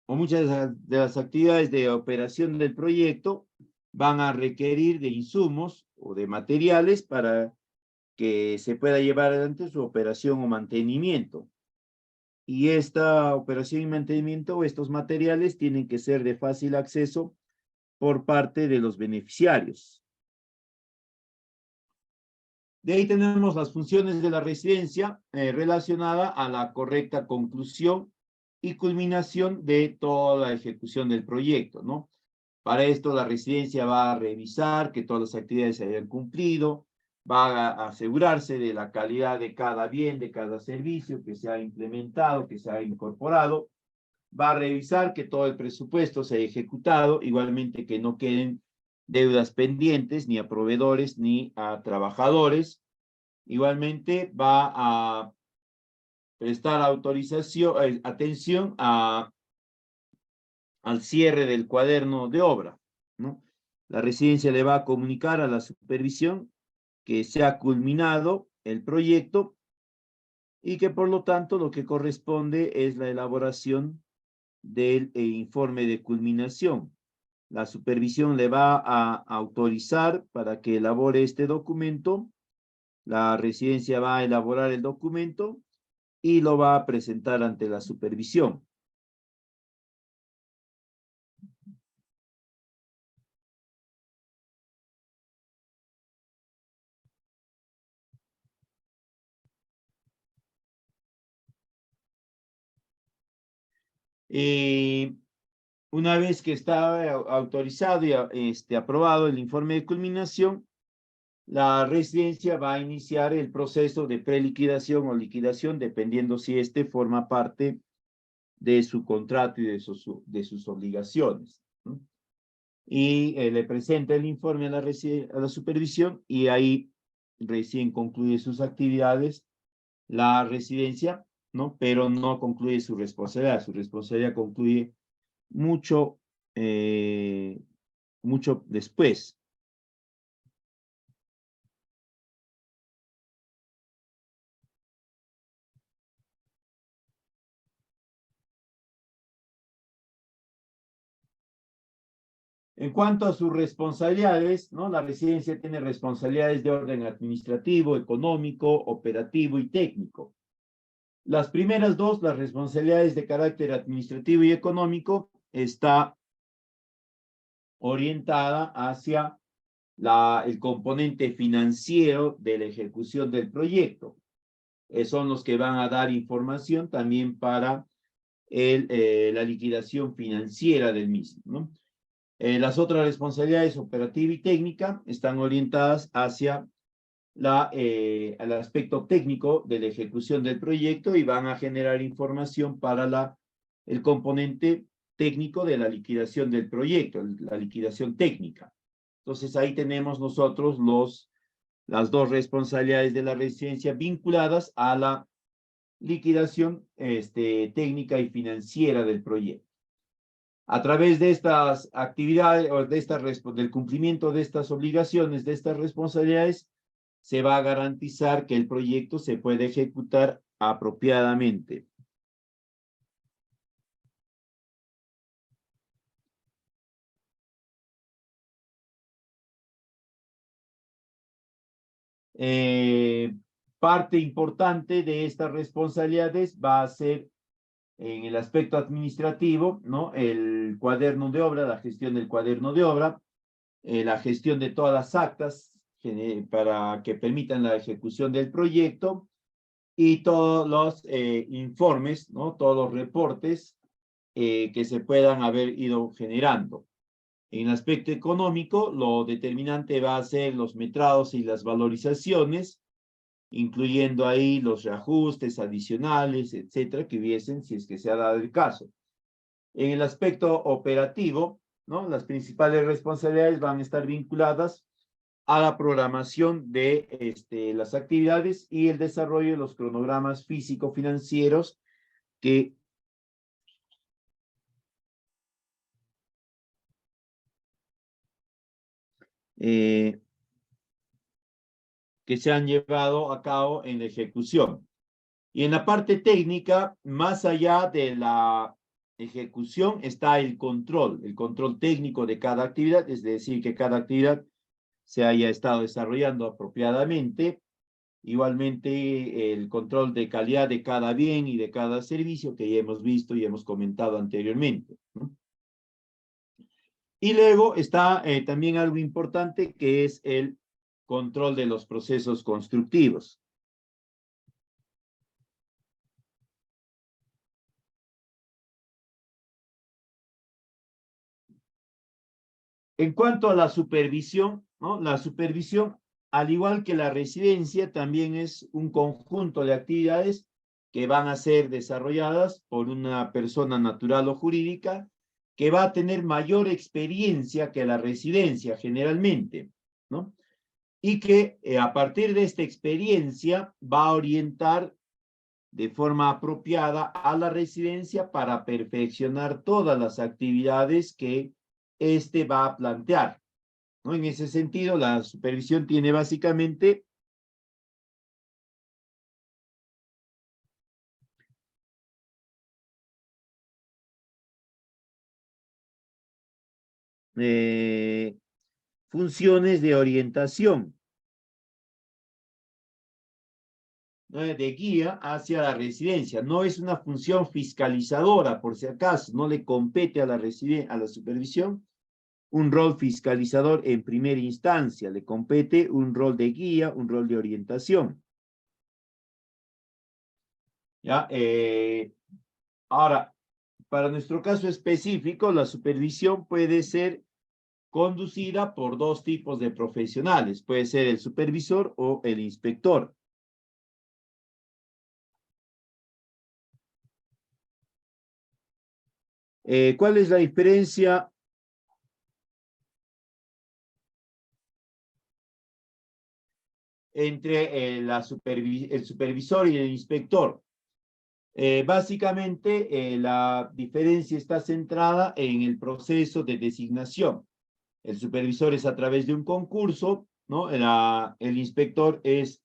A: o muchas de las actividades de operación del proyecto van a requerir de insumos o de materiales para que se pueda llevar adelante su operación o mantenimiento. Y esta operación y mantenimiento o estos materiales tienen que ser de fácil acceso por parte de los beneficiarios. De ahí tenemos las funciones de la residencia relacionada a la correcta conclusión y culminación de toda la ejecución del proyecto, ¿no? Para esto la residencia va a revisar que todas las actividades se hayan cumplido, va a asegurarse de la calidad de cada bien, de cada servicio que se ha implementado, que se ha incorporado, va a revisar que todo el presupuesto se haya ejecutado, igualmente que no queden deudas pendientes ni a proveedores ni a trabajadores. Igualmente va a prestar atención al cierre del cuaderno de obra, ¿no? La residencia le va a comunicar a la supervisión que se ha culminado el proyecto y que por lo tanto lo que corresponde es la elaboración del informe de culminación. La supervisión le va a autorizar para que elabore este documento. La residencia va a elaborar el documento y lo va a presentar ante la supervisión. Una vez que está autorizado y aprobado el informe de culminación, la residencia va a iniciar el proceso de preliquidación o liquidación, dependiendo si este forma parte de su contrato y de sus obligaciones, ¿no? Y le presenta el informe a la supervisión y ahí recién concluye sus actividades la residencia, ¿no? Pero no concluye su responsabilidad. Su responsabilidad concluye mucho, mucho después. En cuanto a sus responsabilidades, ¿no? La residencia tiene responsabilidades de orden administrativo, económico, operativo y técnico. Las primeras dos, las responsabilidades de carácter administrativo y económico, está orientada hacia el componente financiero de la ejecución del proyecto. Son los que van a dar información también para la liquidación financiera del mismo, ¿no? Las otras responsabilidades operativa y técnica están orientadas hacia el aspecto técnico de la ejecución del proyecto y van a generar información para el componente técnico de la liquidación del proyecto, la liquidación técnica. Entonces ahí tenemos nosotros las dos responsabilidades de la residencia vinculadas a la liquidación técnica y financiera del proyecto. A través de estas actividades o del cumplimiento de estas obligaciones, de estas responsabilidades, se va a garantizar que el proyecto se puede ejecutar apropiadamente. Parte importante de estas responsabilidades va a ser en el aspecto administrativo, ¿no? El cuaderno de obra, la gestión del cuaderno de obra, la gestión de todas las actas para que permitan la ejecución del proyecto y todos los informes, ¿no? Todos los reportes que se puedan haber ido generando. En el aspecto económico, lo determinante va a ser los metrados y las valorizaciones, incluyendo ahí los reajustes adicionales, etcétera, que hubiesen, si es que se ha dado el caso. En el aspecto operativo, ¿no? Las principales responsabilidades van a estar vinculadas a la programación de las actividades y el desarrollo de los cronogramas físico-financieros que se han llevado a cabo en la ejecución. Y en la parte técnica, más allá de la ejecución, está el control técnico de cada actividad, es decir, que cada actividad se haya estado desarrollando apropiadamente. Igualmente, el control de calidad de cada bien y de cada servicio que ya hemos visto y hemos comentado anteriormente, ¿no? Y luego está también algo importante que es el control de los procesos constructivos. En cuanto a la supervisión, ¿no? La supervisión, al igual que la residencia, también es un conjunto de actividades que van a ser desarrolladas por una persona natural o jurídica que va a tener mayor experiencia que la residencia generalmente, ¿no? Y que a partir de esta experiencia va a orientar de forma apropiada a la residencia para perfeccionar todas las actividades que éste va a plantear, ¿no? En ese sentido, la supervisión tiene básicamente funciones de orientación, ¿no? De guía hacia la residencia. No es una función fiscalizadora, por si acaso, no le compete a la supervisión un rol fiscalizador en primera instancia, le compete un rol de guía, un rol de orientación. ¿Ya? Ahora, para nuestro caso específico, la supervisión puede ser conducida por dos tipos de profesionales. Puede ser el supervisor o el inspector. ¿Cuál es la diferencia entre el supervisor y el inspector? Básicamente, la diferencia está centrada en el proceso de designación. El supervisor es a través de un concurso, ¿no? El inspector es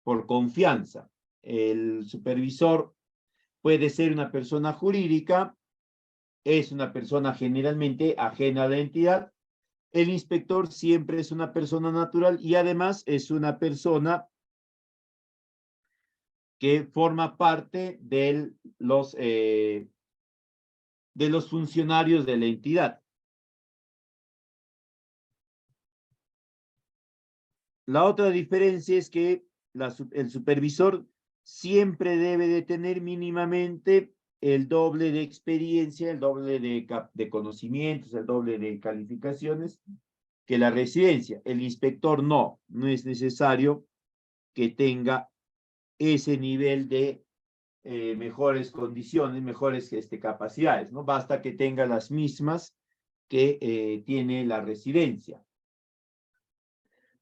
A: por confianza. El supervisor puede ser una persona jurídica, es una persona generalmente ajena a la entidad. El inspector siempre es una persona natural y además es una persona que forma parte de los funcionarios de la entidad. La otra diferencia es que el supervisor siempre debe de tener mínimamente el doble de experiencia, el doble de conocimientos, el doble de calificaciones que la residencia. El inspector no es necesario que tenga ese nivel de mejores condiciones, mejores capacidades, ¿no? Basta que tenga las mismas que tiene la residencia.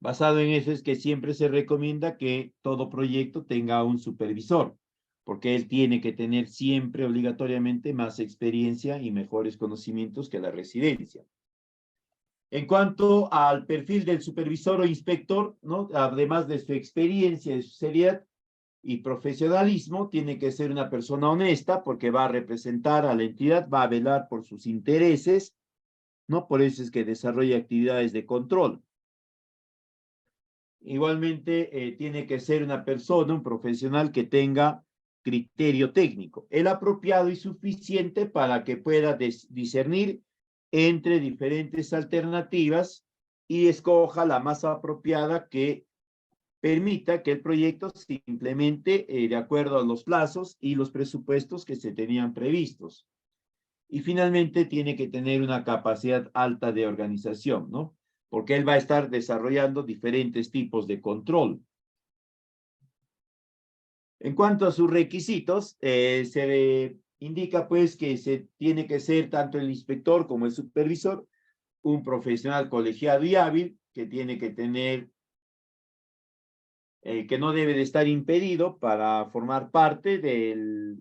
A: Basado en eso es que siempre se recomienda que todo proyecto tenga un supervisor, porque él tiene que tener siempre obligatoriamente más experiencia y mejores conocimientos que la residencia. En cuanto al perfil del supervisor o inspector, ¿no? Además de su experiencia, de su seriedad y profesionalismo, tiene que ser una persona honesta porque va a representar a la entidad, va a velar por sus intereses, ¿no? Por eso es que desarrolla actividades de control. igualmente tiene que ser una persona, un profesional que tenga criterio técnico, el apropiado y suficiente para que pueda discernir entre diferentes alternativas y escoja la más apropiada que permita que el proyecto se implemente de acuerdo a los plazos y los presupuestos que se tenían previstos. Y finalmente tiene que tener una capacidad alta de organización, ¿no? Porque él va a estar desarrollando diferentes tipos de control. En cuanto a sus requisitos, se indica pues que se tiene que ser tanto el inspector como el supervisor un profesional colegiado y hábil, que tiene que tener, que no debe de estar impedido para formar parte del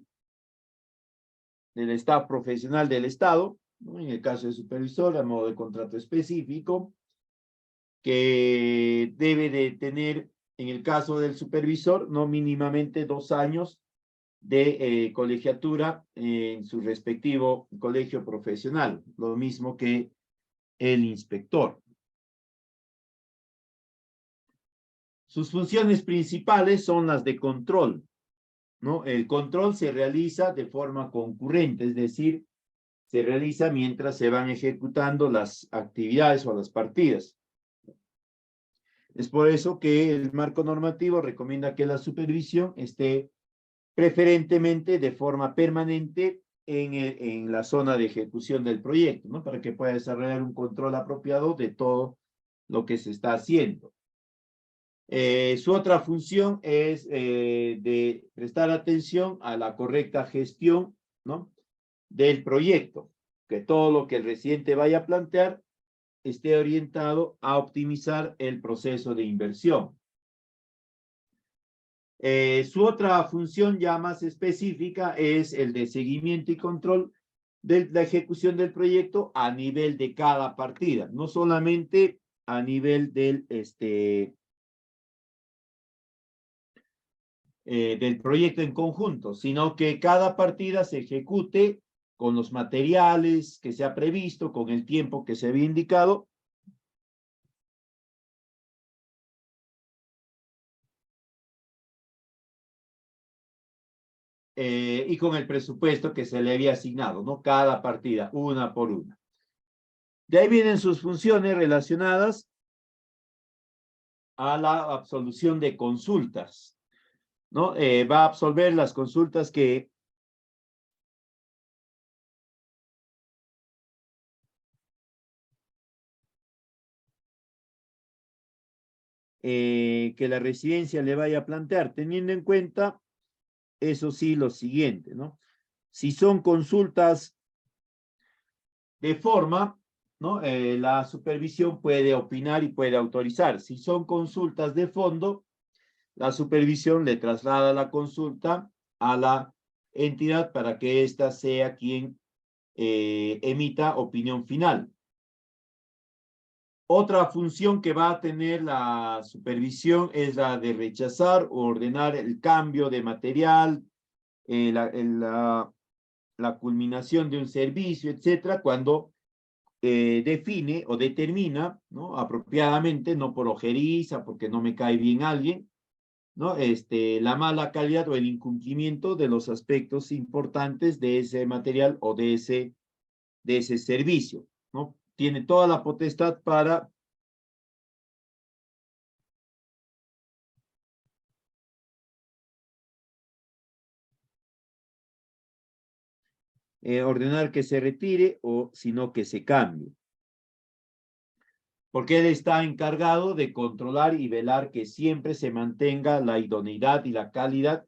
A: staff profesional del Estado, ¿no? En el caso del supervisor, a modo de contrato específico, que debe de tener, en el caso del supervisor, no mínimamente 2 años de colegiatura en su respectivo colegio profesional, lo mismo que el inspector. Sus funciones principales son las de control, ¿no? El control se realiza de forma concurrente, es decir, se realiza mientras se van ejecutando las actividades o las partidas. Es por eso que el marco normativo recomienda que la supervisión esté preferentemente de forma permanente en la zona de ejecución del proyecto, ¿no? Para que pueda desarrollar un control apropiado de todo lo que se está haciendo. Su otra función es de prestar atención a la correcta gestión, ¿no? Del proyecto, que todo lo que el residente vaya a plantear esté orientado a optimizar el proceso de inversión. Su otra función ya más específica es el de seguimiento y control de la ejecución del proyecto a nivel de cada partida, no solamente a nivel del proyecto en conjunto, sino que cada partida se ejecute con los materiales que se ha previsto, con el tiempo que se había indicado. Y con el presupuesto que se le había asignado, ¿no? Cada partida, una por una. De ahí vienen sus funciones relacionadas a la absolución de consultas, ¿no? Va a absolver las consultas que la residencia le vaya a plantear, teniendo en cuenta, eso sí, lo siguiente, ¿no? Si son consultas de forma, ¿no? La supervisión puede opinar y puede autorizar. Si son consultas de fondo, la supervisión le traslada la consulta a la entidad para que ésta sea quien emita opinión final. Otra función que va a tener la supervisión es la de rechazar o ordenar el cambio de material, la culminación de un servicio, etcétera, cuando define o determina, ¿no? Apropiadamente, no por ojeriza, porque no me cae bien alguien, ¿no? La mala calidad o el incumplimiento de los aspectos importantes de ese material o de ese servicio, ¿no? Tiene toda la potestad para ordenar que se retire o sino que se cambie. Porque él está encargado de controlar y velar que siempre se mantenga la idoneidad y la calidad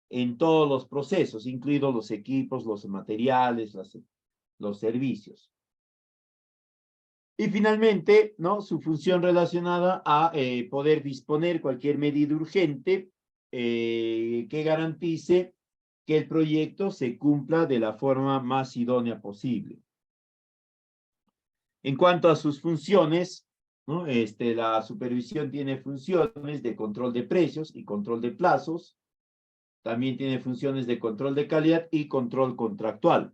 A: en todos los procesos, incluidos los equipos, los materiales, los servicios. Y finalmente, ¿no? Su función relacionada a poder disponer cualquier medida urgente que garantice que el proyecto se cumpla de la forma más idónea posible. En cuanto a sus funciones, ¿no? La supervisión tiene funciones de control de precios y control de plazos. También tiene funciones de control de calidad y control contractual.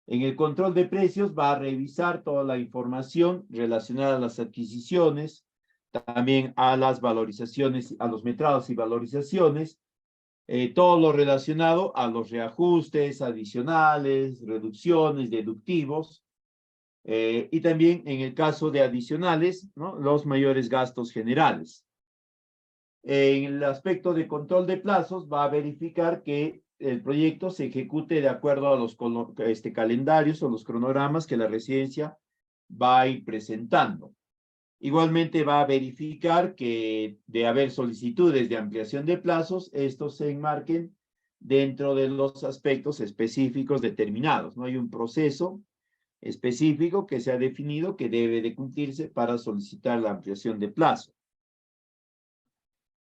A: En el control de precios va a revisar toda la información relacionada a las adquisiciones, también a las valorizaciones, a los metrados y valorizaciones, todo lo relacionado a los reajustes adicionales, reducciones, deductivos, y también en el caso de adicionales, ¿no? Los mayores gastos generales. En el aspecto de control de plazos, va a verificar que el proyecto se ejecute de acuerdo a los calendarios o los cronogramas que la residencia va a ir presentando. Igualmente va a verificar que de haber solicitudes de ampliación de plazos, estos se enmarquen dentro de los aspectos específicos determinados. No hay un proceso específico que se ha definido que debe de cumplirse para solicitar la ampliación de plazo.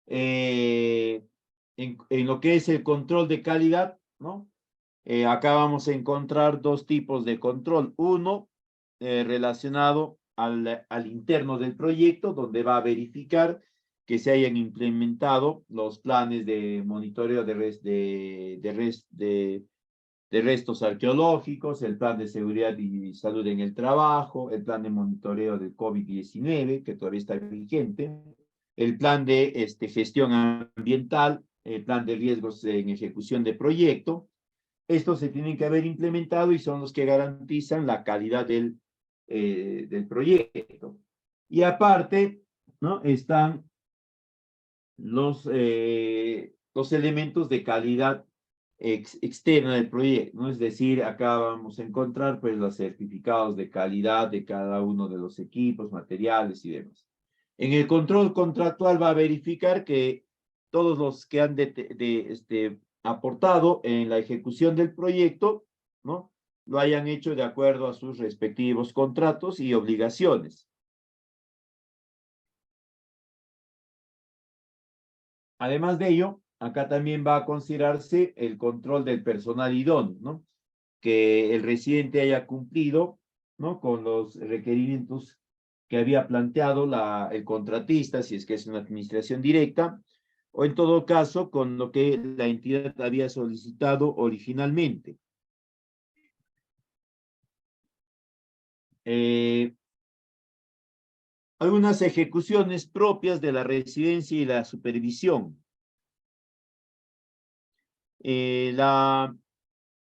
A: En lo que es el control de calidad, ¿no? Acá vamos a encontrar dos tipos de control. Uno, relacionado al interno del proyecto, donde va a verificar que se hayan implementado los planes de monitoreo de restos arqueológicos, el plan de seguridad y salud en el trabajo, el plan de monitoreo del COVID-19, que todavía está vigente, el plan de gestión ambiental, el plan de riesgos en ejecución de proyecto. Estos se tienen que haber implementado y son los que garantizan la calidad del proyecto. Y aparte, ¿no? Están los elementos de calidad externa del proyecto, ¿no? Es decir, acá vamos a encontrar pues los certificados de calidad de cada uno de los equipos, materiales y demás. En el control contractual va a verificar que todos los que han aportado en la ejecución del proyecto, ¿no? Lo hayan hecho de acuerdo a sus respectivos contratos y obligaciones. Además de ello, acá también va a considerarse el control del personal idóneo, ¿no? Que el residente haya cumplido, ¿no? Con los requerimientos que había planteado el contratista, si es que es una administración directa, o en todo caso, con lo que la entidad había solicitado originalmente. Algunas ejecuciones propias de la residencia y la supervisión.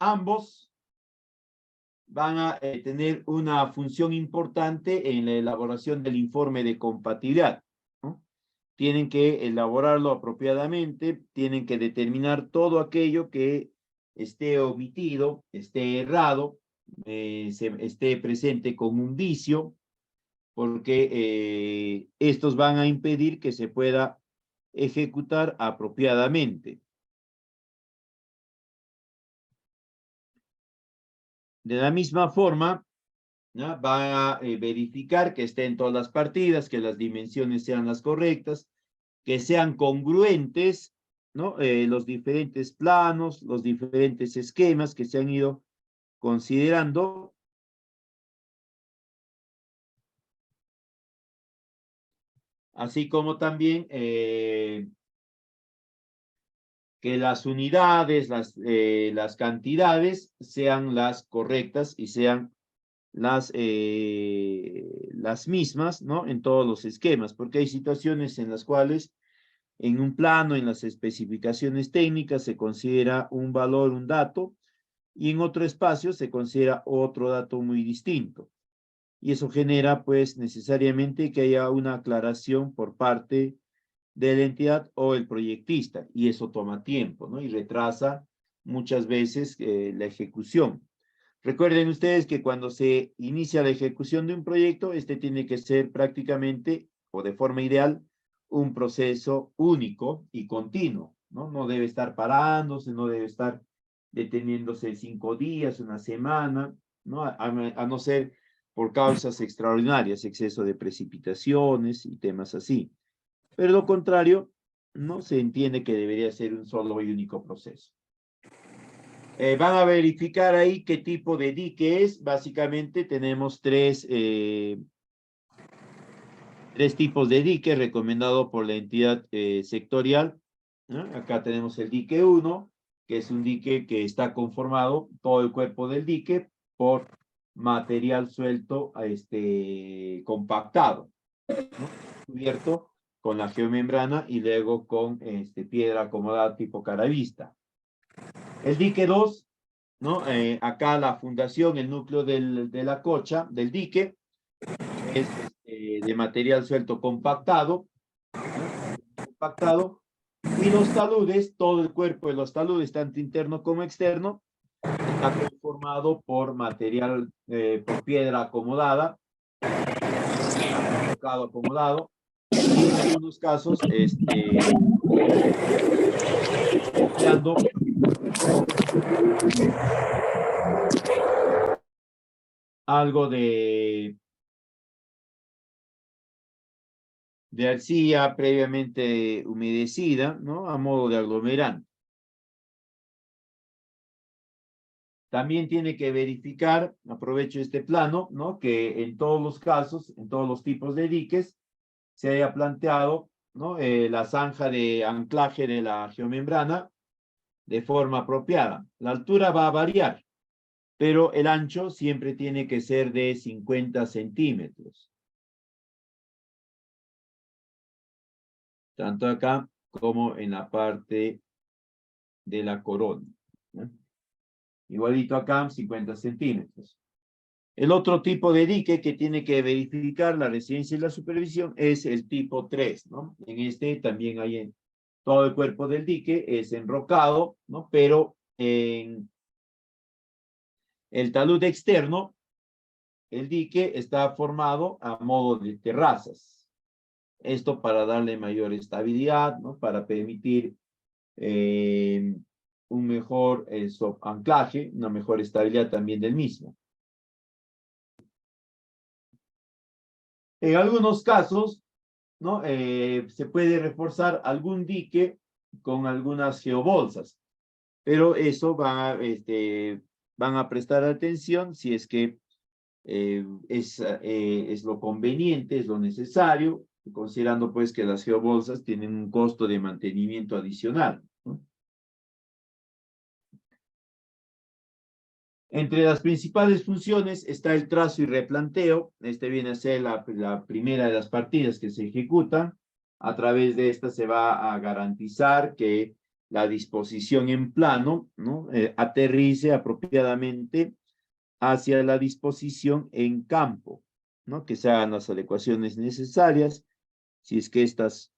A: Ambos van a tener una función importante en la elaboración del informe de compatibilidad, ¿no? Tienen que elaborarlo apropiadamente, tienen que determinar todo aquello que esté omitido, esté errado, esté presente con un vicio, porque estos van a impedir que se pueda ejecutar apropiadamente. De la misma forma, ¿no? Va a verificar que estén todas las partidas, que las dimensiones sean las correctas, que sean congruentes, ¿no? Los diferentes planos, los diferentes esquemas que se han ido considerando. Así como también que las unidades, las cantidades sean las correctas y sean las mismas, ¿no? En todos los esquemas, porque hay situaciones en las cuales en un plano, en las especificaciones técnicas, se considera un valor, un dato, y en otro espacio se considera otro dato muy distinto. Y eso genera, pues, necesariamente que haya una aclaración por parte de la entidad o el proyectista, y eso toma tiempo, ¿no? Y retrasa muchas veces la ejecución. Recuerden ustedes que cuando se inicia la ejecución de un proyecto, este tiene que ser prácticamente, o de forma ideal, un proceso único y continuo, ¿no? No debe estar parándose, no debe estar deteniéndose 5 días, una semana, ¿no? A no ser por causas extraordinarias, exceso de precipitaciones y temas así. Pero lo contrario, no se entiende que debería ser un solo y único proceso. Van a verificar ahí qué tipo de dique es. Básicamente tenemos tres tipos de dique recomendados por la entidad sectorial, ¿no? Acá tenemos el dique 1, que es un dique que está conformado, todo el cuerpo del dique, por material suelto compactado, ¿no? cubierto con la geomembrana y luego con piedra acomodada tipo caravista. El dique 2, ¿no? Acá la fundación, el núcleo de la cocha, del dique, es de material suelto compactado, ¿no? Compactado, y los taludes, todo el cuerpo de los taludes, tanto interno como externo, está conformado por material, por piedra acomodada, tocado acomodado, y en algunos casos, empleando algo de arcilla previamente humedecida, ¿no? A modo de aglomerante. También tiene que verificar, aprovecho este plano, ¿no? Que en todos los casos, en todos los tipos de diques, se haya planteado, ¿no? La zanja de anclaje de la geomembrana de forma apropiada. La altura va a variar, pero el ancho siempre tiene que ser de 50 centímetros. Tanto acá como en la parte de la corona, ¿no? Igualito acá, 50 centímetros. El otro tipo de dique que tiene que verificar la residencia y la supervisión es el tipo 3, ¿no? En este también hay en todo el cuerpo del dique, es enrocado, ¿no? Pero en el talud externo, el dique está formado a modo de terrazas. Esto para darle mayor estabilidad, ¿no? Para permitir un mejor anclaje, una mejor estabilidad también del mismo. En algunos casos, ¿no? Se puede reforzar algún dique con algunas geobolsas, pero eso van a prestar atención si es que es lo conveniente, es lo necesario, considerando pues que las geobolsas tienen un costo de mantenimiento adicional, ¿no? Entre las principales funciones está el trazo y replanteo. Este viene a ser la primera de las partidas que se ejecutan. A través de esta se va a garantizar que la disposición en plano, ¿no? Aterrice apropiadamente hacia la disposición en campo, ¿no? Que se hagan las adecuaciones necesarias, si es que estas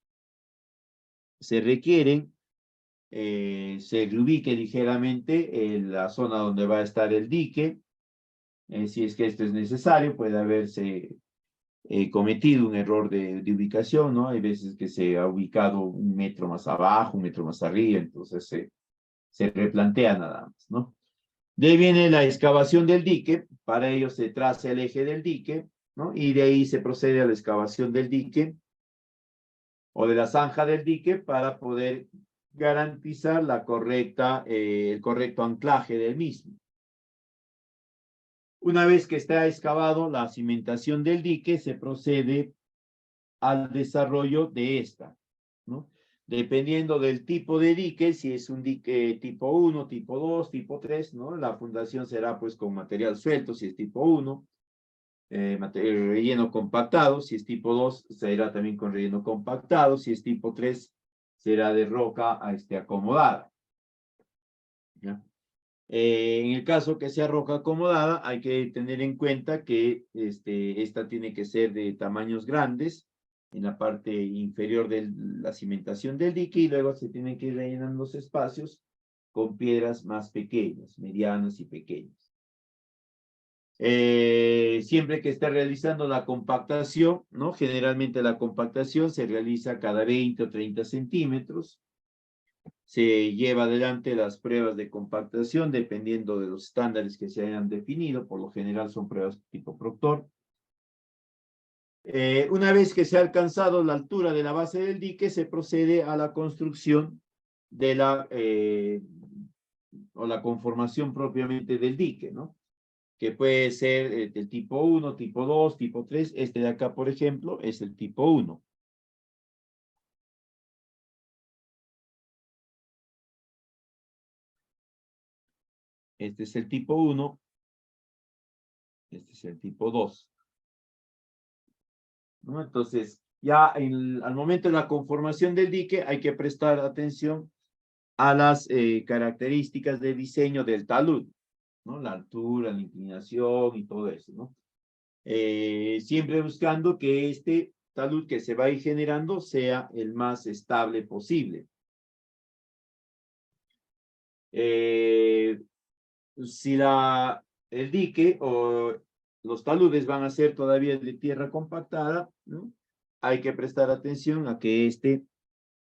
A: se requieren. Se reubique ligeramente en la zona donde va a estar el dique. Si es que esto es necesario, puede haberse cometido un error de ubicación, ¿no? Hay veces que se ha ubicado 1 metro más abajo, 1 metro más arriba, entonces se replantea nada más, ¿no? De ahí viene la excavación del dique, para ello se traza el eje del dique, ¿no? Y de ahí se procede a la excavación del dique o de la zanja del dique para poder garantizar el correcto anclaje del mismo. Una vez que está excavado la cimentación del dique, se procede al desarrollo de esta, ¿no? Dependiendo del tipo de dique, si es un dique tipo 1, tipo 2, tipo 3, ¿no? La fundación será pues con material suelto, si es tipo 1, relleno compactado, si es tipo 2, será también con relleno compactado, si es tipo 3, será de roca acomodada, ¿ya? En el caso que sea roca acomodada, hay que tener en cuenta que esta tiene que ser de tamaños grandes en la parte inferior de la cimentación del dique y luego se tienen que ir rellenando los espacios con piedras más pequeñas, medianas y pequeñas. Siempre que esté realizando la compactación, ¿no? Generalmente la compactación se realiza cada 20 o 30 centímetros. Se lleva adelante las pruebas de compactación dependiendo de los estándares que se hayan definido. Por lo general son pruebas tipo Proctor. Una vez que se ha alcanzado la altura de la base del dique, se procede a la construcción de o la conformación propiamente del dique, ¿no? Que puede ser del tipo 1, tipo 2, tipo 3. Este de acá, por ejemplo, es el tipo 1. Este es el tipo 1. Este es el tipo 2. ¿No? Entonces, ya al momento de la conformación del dique hay que prestar atención a las características de diseño del talud, ¿no? La altura, la inclinación y todo eso, ¿no? Siempre buscando que este talud que se va a ir generando sea el más estable posible. Si el dique o los taludes van a ser todavía de tierra compactada, ¿no? Hay que prestar atención a que este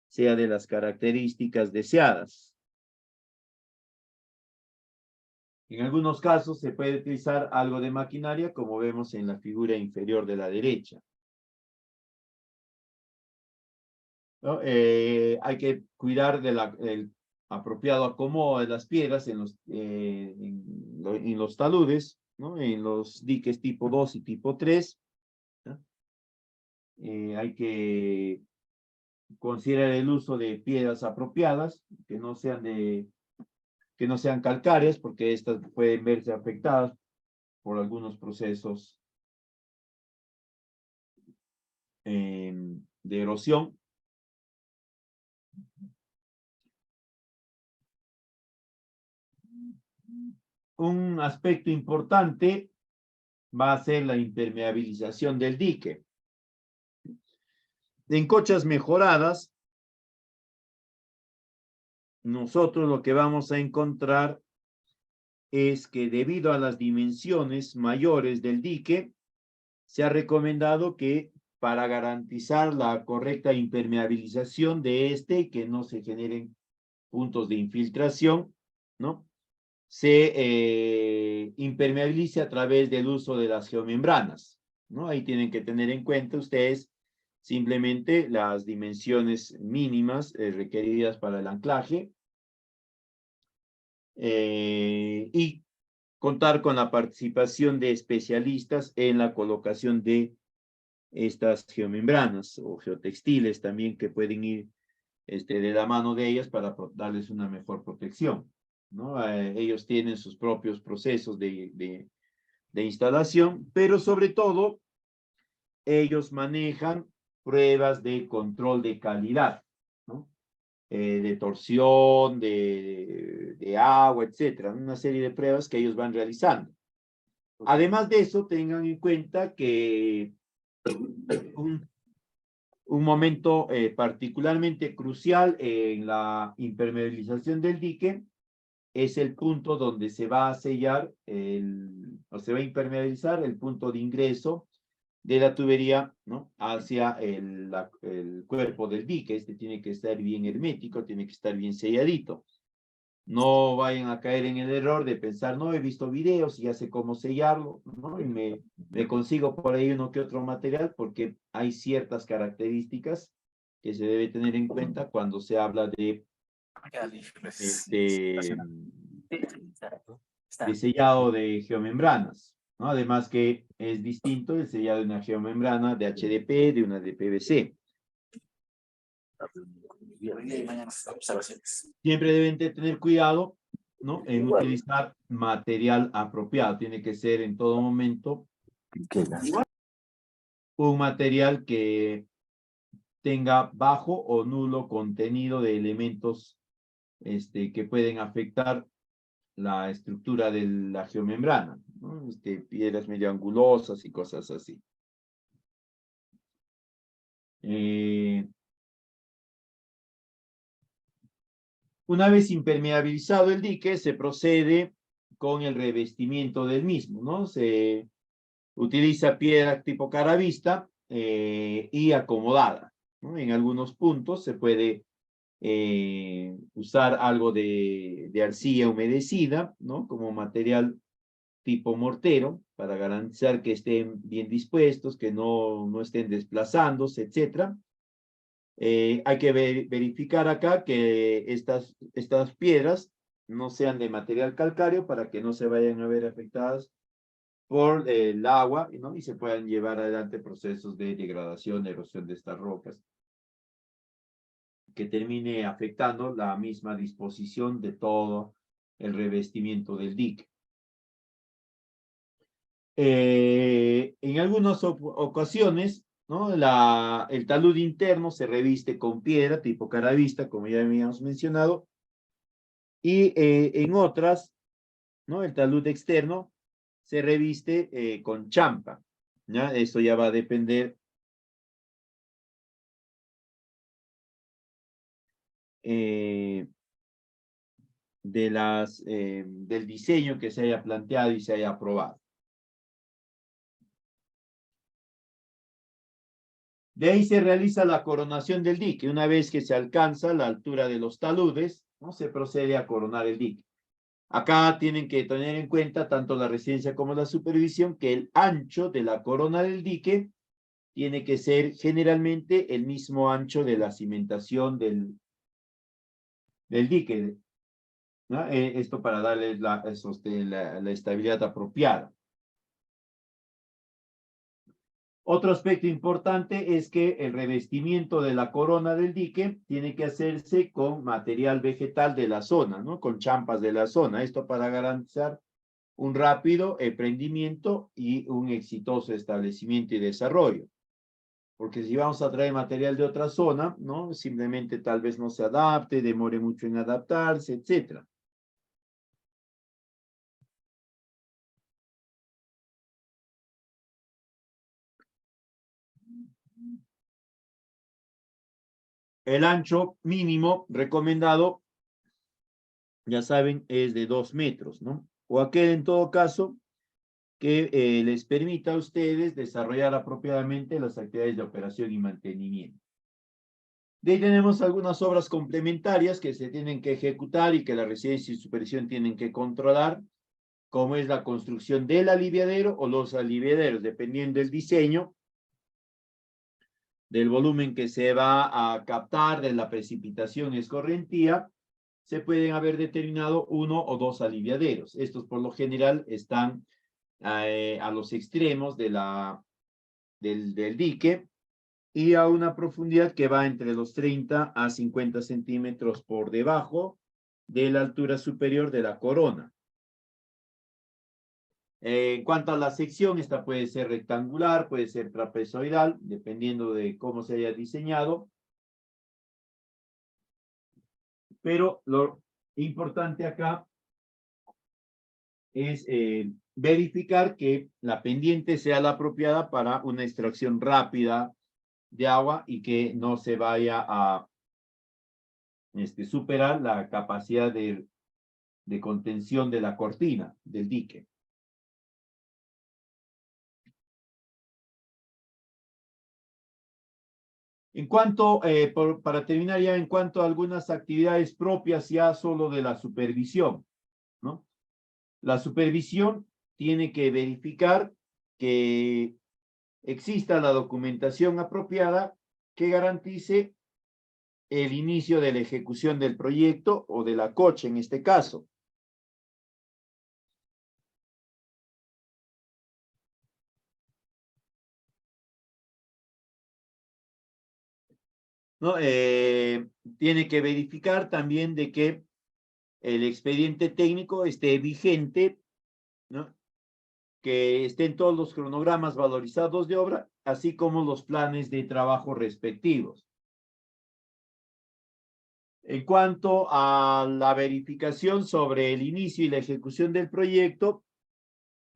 A: sea de las características deseadas. En algunos casos se puede utilizar algo de maquinaria, como vemos en la figura inferior de la derecha, ¿no? Hay que cuidar del apropiado acomodo de las piedras en los taludes, ¿no? En los diques tipo 2 y tipo 3. ¿No? Hay que considerar el uso de piedras apropiadas, que no sean calcáreas, porque estas pueden verse afectadas por algunos procesos de erosión. Un aspecto importante va a ser la impermeabilización del dique. En cochas mejoradas, nosotros lo que vamos a encontrar es que debido a las dimensiones mayores del dique, se ha recomendado que para garantizar la correcta impermeabilización de este y que no se generen puntos de infiltración, ¿no? Se impermeabilice a través del uso de las geomembranas, ¿no? Ahí tienen que tener en cuenta ustedes simplemente las dimensiones mínimas requeridas para el anclaje y contar con la participación de especialistas en la colocación de estas geomembranas o geotextiles también que pueden ir de la mano de ellas para darles una mejor protección, ¿no? Ellos tienen sus propios procesos de instalación, pero sobre todo ellos manejan pruebas de control de calidad, ¿no? De torsión, de agua, etcétera, una serie de pruebas que ellos van realizando. Además de eso, tengan en cuenta que un momento particularmente crucial en la impermeabilización del dique es el punto donde se va a sellar o se va a impermeabilizar el punto de ingreso de la tubería, ¿no? Hacia el cuerpo del dique. Este tiene que estar bien hermético, tiene que estar bien selladito. No vayan a caer en el error de pensar, no, he visto videos y ya sé cómo sellarlo, ¿no? Y me consigo por ahí uno que otro material, porque hay ciertas características que se debe tener en cuenta cuando se habla de sellado de geomembranas, ¿no? Además que es distinto el sellado de una geomembrana de HDP de una de PVC. Siempre deben de tener cuidado, ¿no? En utilizar material apropiado. Tiene que ser en todo momento un material que tenga bajo o nulo contenido de elementos que pueden afectar la estructura de la geomembrana, ¿no? Piedras medio angulosas y cosas así. Una vez impermeabilizado el dique, se procede con el revestimiento del mismo, ¿no? Se utiliza piedra tipo caravista y acomodada, ¿no? En algunos puntos se puede usar algo de arcilla humedecida, ¿no? Como material tipo mortero, para garantizar que estén bien dispuestos, que no estén desplazándose, etcétera. Hay que verificar acá que estas piedras no sean de material calcáreo para que no se vayan a ver afectadas por el agua, ¿no? Y se puedan llevar adelante procesos de degradación, erosión de estas rocas, que termine afectando la misma disposición de todo el revestimiento del dique. En algunas ocasiones ¿no? El talud interno se reviste con piedra tipo caravista, como ya habíamos mencionado, y en otras, ¿no? El talud externo se reviste con champa, ¿ya? Esto ya va a depender del diseño que se haya planteado y se haya aprobado. De ahí se realiza la coronación del dique. Una vez que se alcanza la altura de los taludes, ¿no? Se procede a coronar el dique. Acá tienen que tener en cuenta tanto la residencia como la supervisión que el ancho de la corona del dique tiene que ser generalmente el mismo ancho de la cimentación del dique, ¿no? Esto para darle la estabilidad apropiada. Otro aspecto importante es que el revestimiento de la corona del dique tiene que hacerse con material vegetal de la zona, ¿no? Con champas de la zona. Esto para garantizar un rápido emprendimiento y un exitoso establecimiento y desarrollo. Porque si vamos a traer material de otra zona, ¿no? Simplemente tal vez no se adapte, demore mucho en adaptarse, etc. El ancho mínimo recomendado, ya saben, es de 2 metros, ¿no? O aquel en todo caso que les permita a ustedes desarrollar apropiadamente las actividades de operación y mantenimiento. De ahí tenemos algunas obras complementarias que se tienen que ejecutar y que la residencia y supervisión tienen que controlar, como es la construcción del aliviadero o los aliviaderos, dependiendo del diseño, del volumen que se va a captar, de la precipitación y escorrentía, se pueden haber determinado 1 o 2 aliviaderos. Estos por lo general están a los extremos del dique y a una profundidad que va entre los 30 a 50 centímetros por debajo de la altura superior de la corona. En cuanto a la sección, esta puede ser rectangular, puede ser trapezoidal, dependiendo de cómo se haya diseñado. Pero lo importante acá es verificar que la pendiente sea la apropiada para una extracción rápida de agua y que no se vaya a superar la capacidad de contención de la cortina del dique. En cuanto, para terminar ya, en cuanto a algunas actividades propias ya solo de la supervisión, ¿no? La supervisión tiene que verificar que exista la documentación apropiada que garantice el inicio de la ejecución del proyecto o de la coche en este caso. ¿No? Tiene que verificar también de que el expediente técnico esté vigente, ¿no? Que estén todos los cronogramas valorizados de obra, así como los planes de trabajo respectivos. En cuanto a la verificación sobre el inicio y la ejecución del proyecto,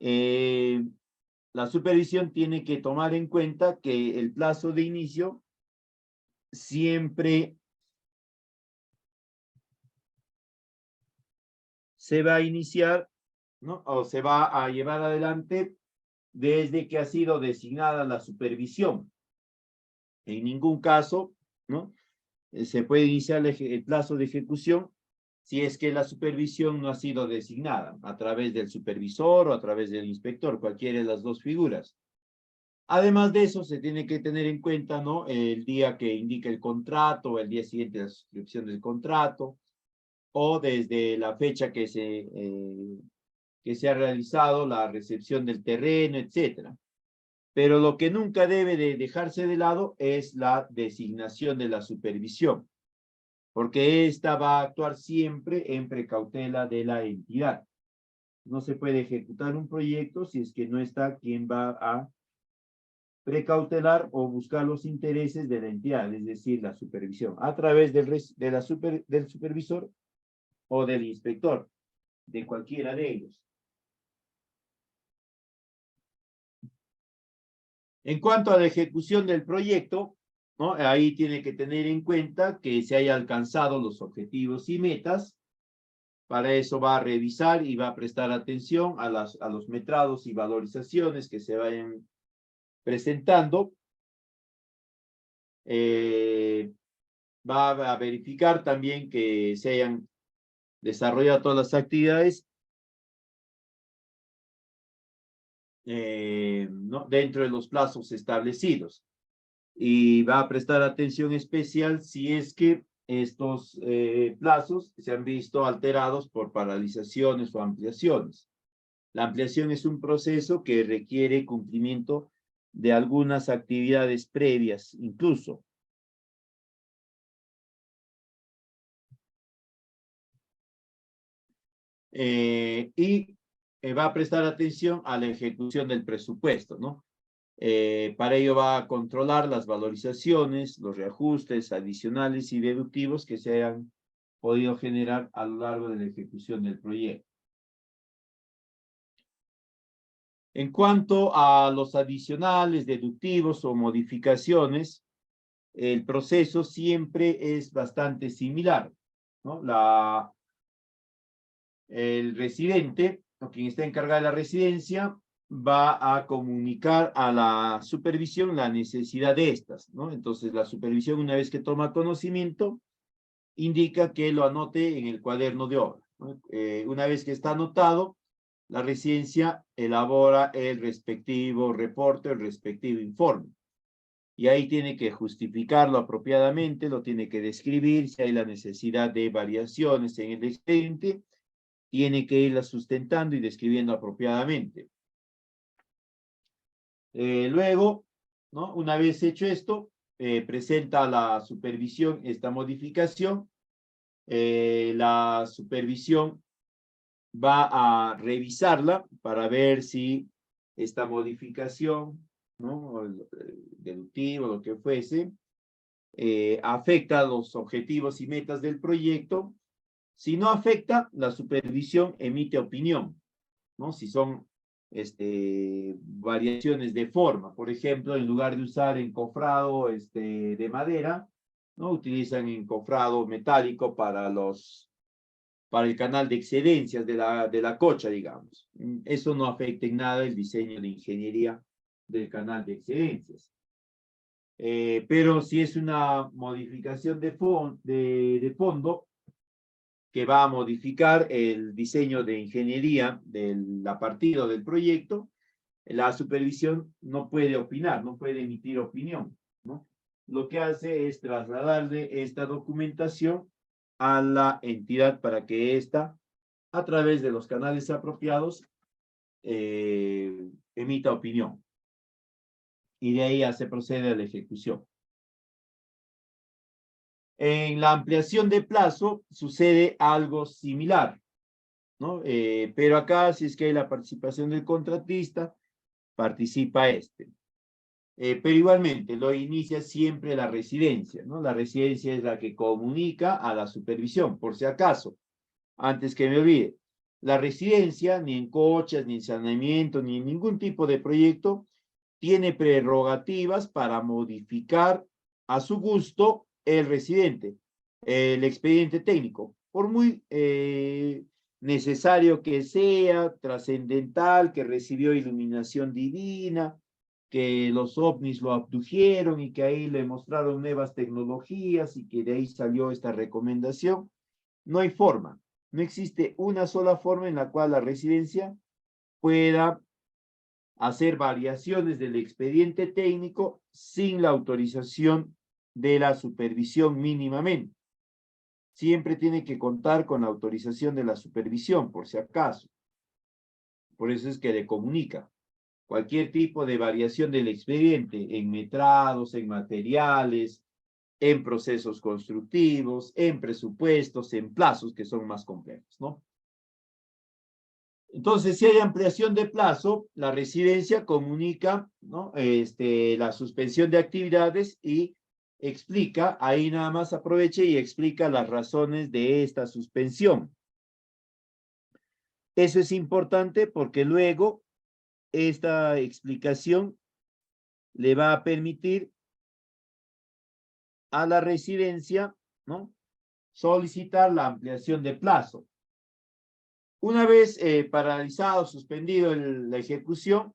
A: la supervisión tiene que tomar en cuenta que el plazo de inicio siempre se va a iniciar, ¿no? O se va a llevar adelante desde que ha sido designada la supervisión. En ningún caso, ¿no? Se puede iniciar el plazo de ejecución si es que la supervisión no ha sido designada a través del supervisor o a través del inspector, cualquiera de las dos figuras. Además de eso, se tiene que tener en cuenta, ¿no? El día que indica el contrato, el día siguiente de la suscripción del contrato, o desde la fecha que se ha realizado la recepción del terreno, etcétera. Pero lo que nunca debe de dejarse de lado es la designación de la supervisión, porque ésta va a actuar siempre en precautela de la entidad. No se puede ejecutar un proyecto si es que no está quien va a precautelar o buscar los intereses de la entidad, es decir, la supervisión, a través del supervisor o del inspector, de cualquiera de ellos. En cuanto a la ejecución del proyecto, ¿no? Ahí tiene que tener en cuenta que se haya alcanzado los objetivos y metas. Para eso va a revisar y va a prestar atención a los metrados y valorizaciones que se vayan presentando. Va a verificar también que se hayan desarrollado todas las actividades ¿no? dentro de los plazos establecidos. Y va a prestar atención especial si es que estos plazos se han visto alterados por paralizaciones o ampliaciones. La ampliación es un proceso que requiere cumplimiento de algunas actividades previas, incluso. Y va a prestar atención a la ejecución del presupuesto, ¿no? Para ello va a controlar las valorizaciones, los reajustes adicionales y deductivos que se hayan podido generar a lo largo de la ejecución del proyecto. En cuanto a los adicionales, deductivos o modificaciones, el proceso siempre es bastante similar, ¿no? El residente, o quien está encargado de la residencia, va a comunicar a la supervisión la necesidad de estas, ¿no? Entonces, la supervisión, una vez que toma conocimiento, indica que lo anote en el cuaderno de obra, ¿no? Una vez que está anotado, la residencia elabora el respectivo reporte, el respectivo informe. Y ahí tiene que justificarlo apropiadamente, lo tiene que describir, si hay la necesidad de variaciones en el expediente, tiene que irla sustentando y describiendo apropiadamente. Luego, ¿no? Una vez hecho esto, presenta a la supervisión esta modificación. La supervisión va a revisarla para ver si esta modificación, ¿no? El deductivo, lo que fuese, afecta los objetivos y metas del proyecto. Si no afecta, la supervisión emite opinión, ¿no? Si son variaciones de forma, por ejemplo, en lugar de usar encofrado de madera, ¿no? Utilizan encofrado metálico para el canal de excedencias de la cocha, digamos. Eso no afecta en nada el diseño de ingeniería del canal de excedencias. Pero si es una modificación de fondo, que va a modificar el diseño de ingeniería de la partida del proyecto, la supervisión no puede opinar, no puede emitir opinión, ¿no? Lo que hace es trasladarle esta documentación a la entidad para que ésta, a través de los canales apropiados, emita opinión. Y de ahí ya se procede a la ejecución. En la ampliación de plazo sucede algo similar, ¿no? Pero acá, si es que hay la participación del contratista, participa este. Pero igualmente, lo inicia siempre la residencia, ¿no? La residencia es la que comunica a la supervisión, por si acaso, antes que me olvide. La residencia, ni en cochas, ni en saneamiento, ni en ningún tipo de proyecto, tiene prerrogativas para modificar a su gusto el residente, el expediente técnico, por muy necesario que sea, trascendental, que recibió iluminación divina, que los ovnis lo abdujeron y que ahí le mostraron nuevas tecnologías y que de ahí salió esta recomendación. No hay forma, no existe una sola forma en la cual la residencia pueda hacer variaciones del expediente técnico sin la autorización de la supervisión mínimamente. Siempre tiene que contar con la autorización de la supervisión, por si acaso. Por eso es que le comunica. Cualquier tipo de variación del expediente en metrados, en materiales, en procesos constructivos, en presupuestos, en plazos que son más complejos, ¿no? Entonces, si hay ampliación de plazo, la residencia comunica, ¿no? La suspensión de actividades y explica, ahí nada más aproveche y explica las razones de esta suspensión. Eso es importante porque luego esta explicación le va a permitir a la residencia, ¿no? Solicitar la ampliación de plazo. Una vez paralizado, suspendido la ejecución,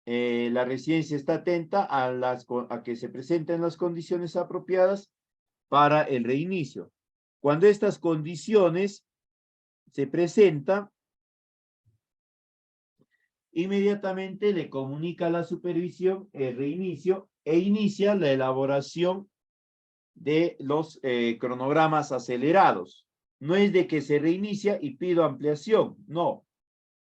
A: la residencia está atenta a que se presenten las condiciones apropiadas para el reinicio. Cuando estas condiciones se presentan, inmediatamente le comunica a la supervisión el reinicio e inicia la elaboración de los cronogramas acelerados. No es de que se reinicia y pido ampliación, no.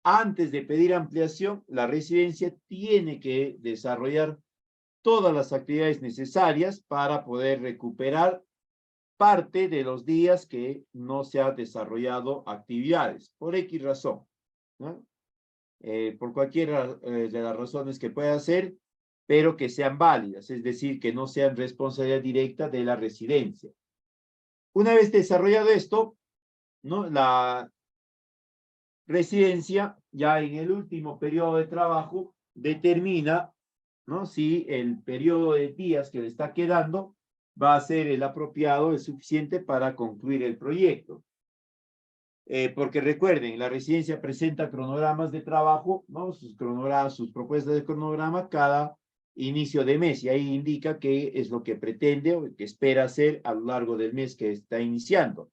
A: Antes de pedir ampliación, la residencia tiene que desarrollar todas las actividades necesarias para poder recuperar parte de los días que no se ha desarrollado actividades, por X razón, ¿no? Por cualquiera de las razones que pueda ser, pero que sean válidas, es decir, que no sean responsabilidad directa de la residencia. Una vez desarrollado esto, ¿no? La residencia, ya en el último periodo de trabajo, determina, ¿no? Si el periodo de días que le está quedando va a ser el apropiado, el suficiente para concluir el proyecto. Porque recuerden, la residencia presenta cronogramas de trabajo, ¿no? Sus cronogramas, sus propuestas de cronograma cada inicio de mes, y ahí indica qué es lo que pretende o que espera hacer a lo largo del mes que está iniciando.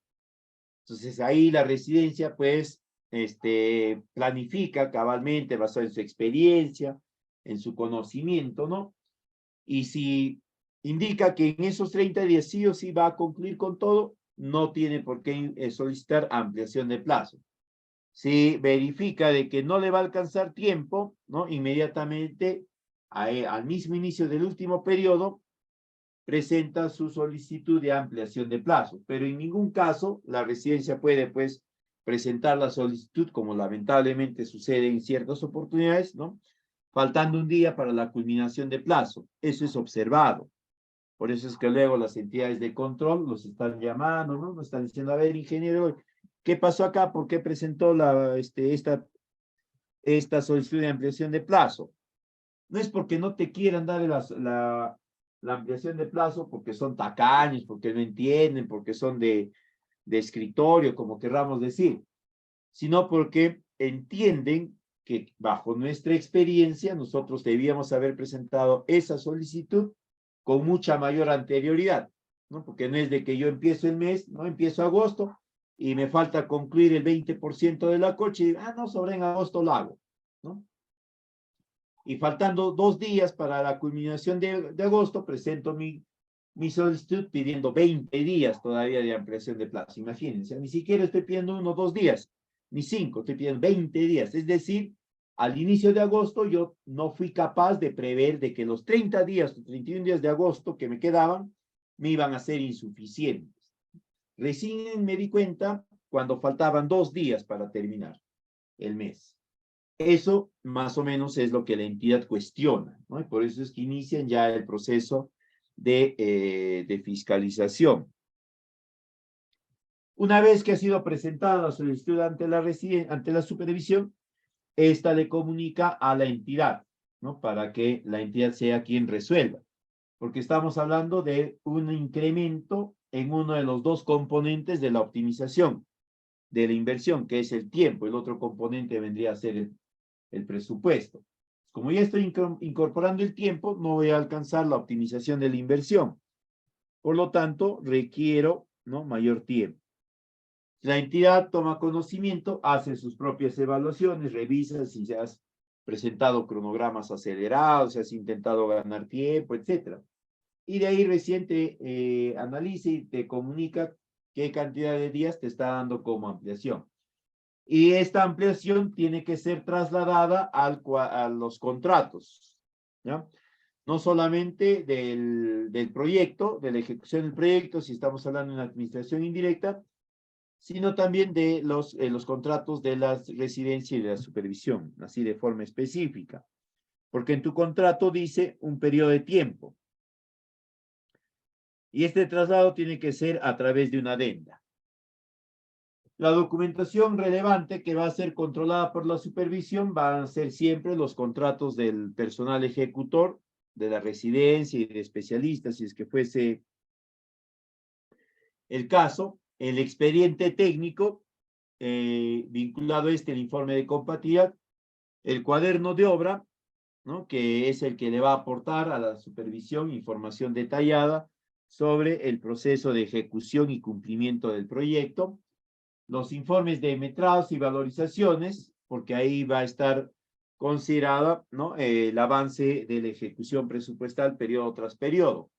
A: Entonces ahí la residencia pues planifica cabalmente basado en su experiencia, en su conocimiento, ¿no? Y si indica que en esos 30 días sí o sí va a concluir con todo, no tiene por qué solicitar ampliación de plazo. Si verifica de que no le va a alcanzar tiempo, ¿no? Inmediatamente al mismo inicio del último periodo, presenta su solicitud de ampliación de plazo, pero en ningún caso la residencia puede, pues, presentar la solicitud, como lamentablemente sucede en ciertas oportunidades, ¿no? Faltando un día para la culminación de plazo. Eso es observado. Por eso es que luego las entidades de control los están llamando, ¿no? Nos están diciendo, a ver, ingeniero, ¿qué pasó acá? ¿Por qué presentó esta solicitud de ampliación de plazo? No es porque no te quieran dar la ampliación de plazo, porque son tacaños, porque no entienden, porque son de escritorio, como querramos decir, sino porque entienden que bajo nuestra experiencia nosotros debíamos haber presentado esa solicitud con mucha mayor anterioridad, ¿no? Porque no es de que yo empiezo el mes, no empiezo agosto y me falta concluir el 20% de la coche y digo, no, sobre en agosto lo hago, ¿no? Y faltando 2 días para la culminación de agosto, presento mi solicitud pidiendo 20 días todavía de ampliación de plazo. Imagínense, ni siquiera estoy pidiendo 1 o 2 días, ni 5, estoy pidiendo 20 días. Es decir, al inicio de agosto yo no fui capaz de prever de que los 30 días, los 31 días de agosto que me quedaban, me iban a ser insuficientes. Recién me di cuenta cuando faltaban 2 días para terminar el mes. Eso más o menos es lo que la entidad cuestiona, ¿no? Y por eso es que inician ya el proceso de fiscalización. Una vez que ha sido presentada la solicitud ante la supervisión, esta le comunica a la entidad, ¿no? Para que la entidad sea quien resuelva. Porque estamos hablando de un incremento en uno de los 2 componentes de la optimización de la inversión, que es el tiempo. El otro componente vendría a ser el presupuesto. Como ya estoy incorporando el tiempo, no voy a alcanzar la optimización de la inversión. Por lo tanto, requiero, ¿no?, mayor tiempo. La entidad toma conocimiento, hace sus propias evaluaciones, revisa si se has presentado cronogramas acelerados, si has intentado ganar tiempo, etc. Y de ahí recién te analiza y te comunica qué cantidad de días te está dando como ampliación. Y esta ampliación tiene que ser trasladada a los contratos, ¿ya? No solamente del proyecto, de la ejecución del proyecto, si estamos hablando de una administración indirecta, sino también de los contratos de la residencia y de la supervisión, así de forma específica. Porque en tu contrato dice un periodo de tiempo. Y este traslado tiene que ser a través de una adenda. La documentación relevante que va a ser controlada por la supervisión van a ser siempre los contratos del personal ejecutor, de la residencia y de especialistas, si es que fuese el caso, el expediente técnico, vinculado a el informe de compatibilidad, el cuaderno de obra, ¿no? Que es el que le va a aportar a la supervisión información detallada sobre el proceso de ejecución y cumplimiento del proyecto, los informes de metrados y valorizaciones, porque ahí va a estar considerada, ¿no? El avance de la ejecución presupuestal periodo tras periodo.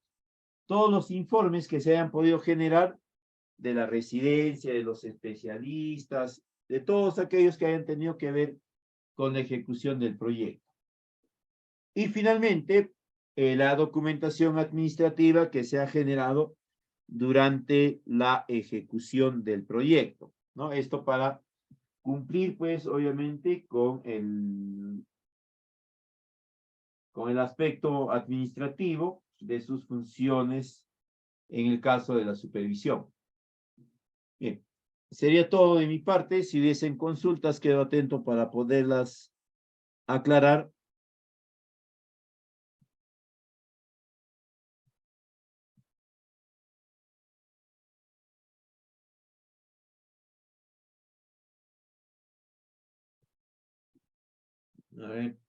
A: Todos los informes que se hayan podido generar de la residencia, de los especialistas, de todos aquellos que hayan tenido que ver con la ejecución del proyecto. Y finalmente, la documentación administrativa que se ha generado durante la ejecución del proyecto, ¿no? Esto para cumplir, pues, obviamente, con el aspecto administrativo de sus funciones en el caso de la supervisión. Bien, sería todo de mi parte. Si hubiesen consultas, quedo atento para poderlas aclarar. A ver.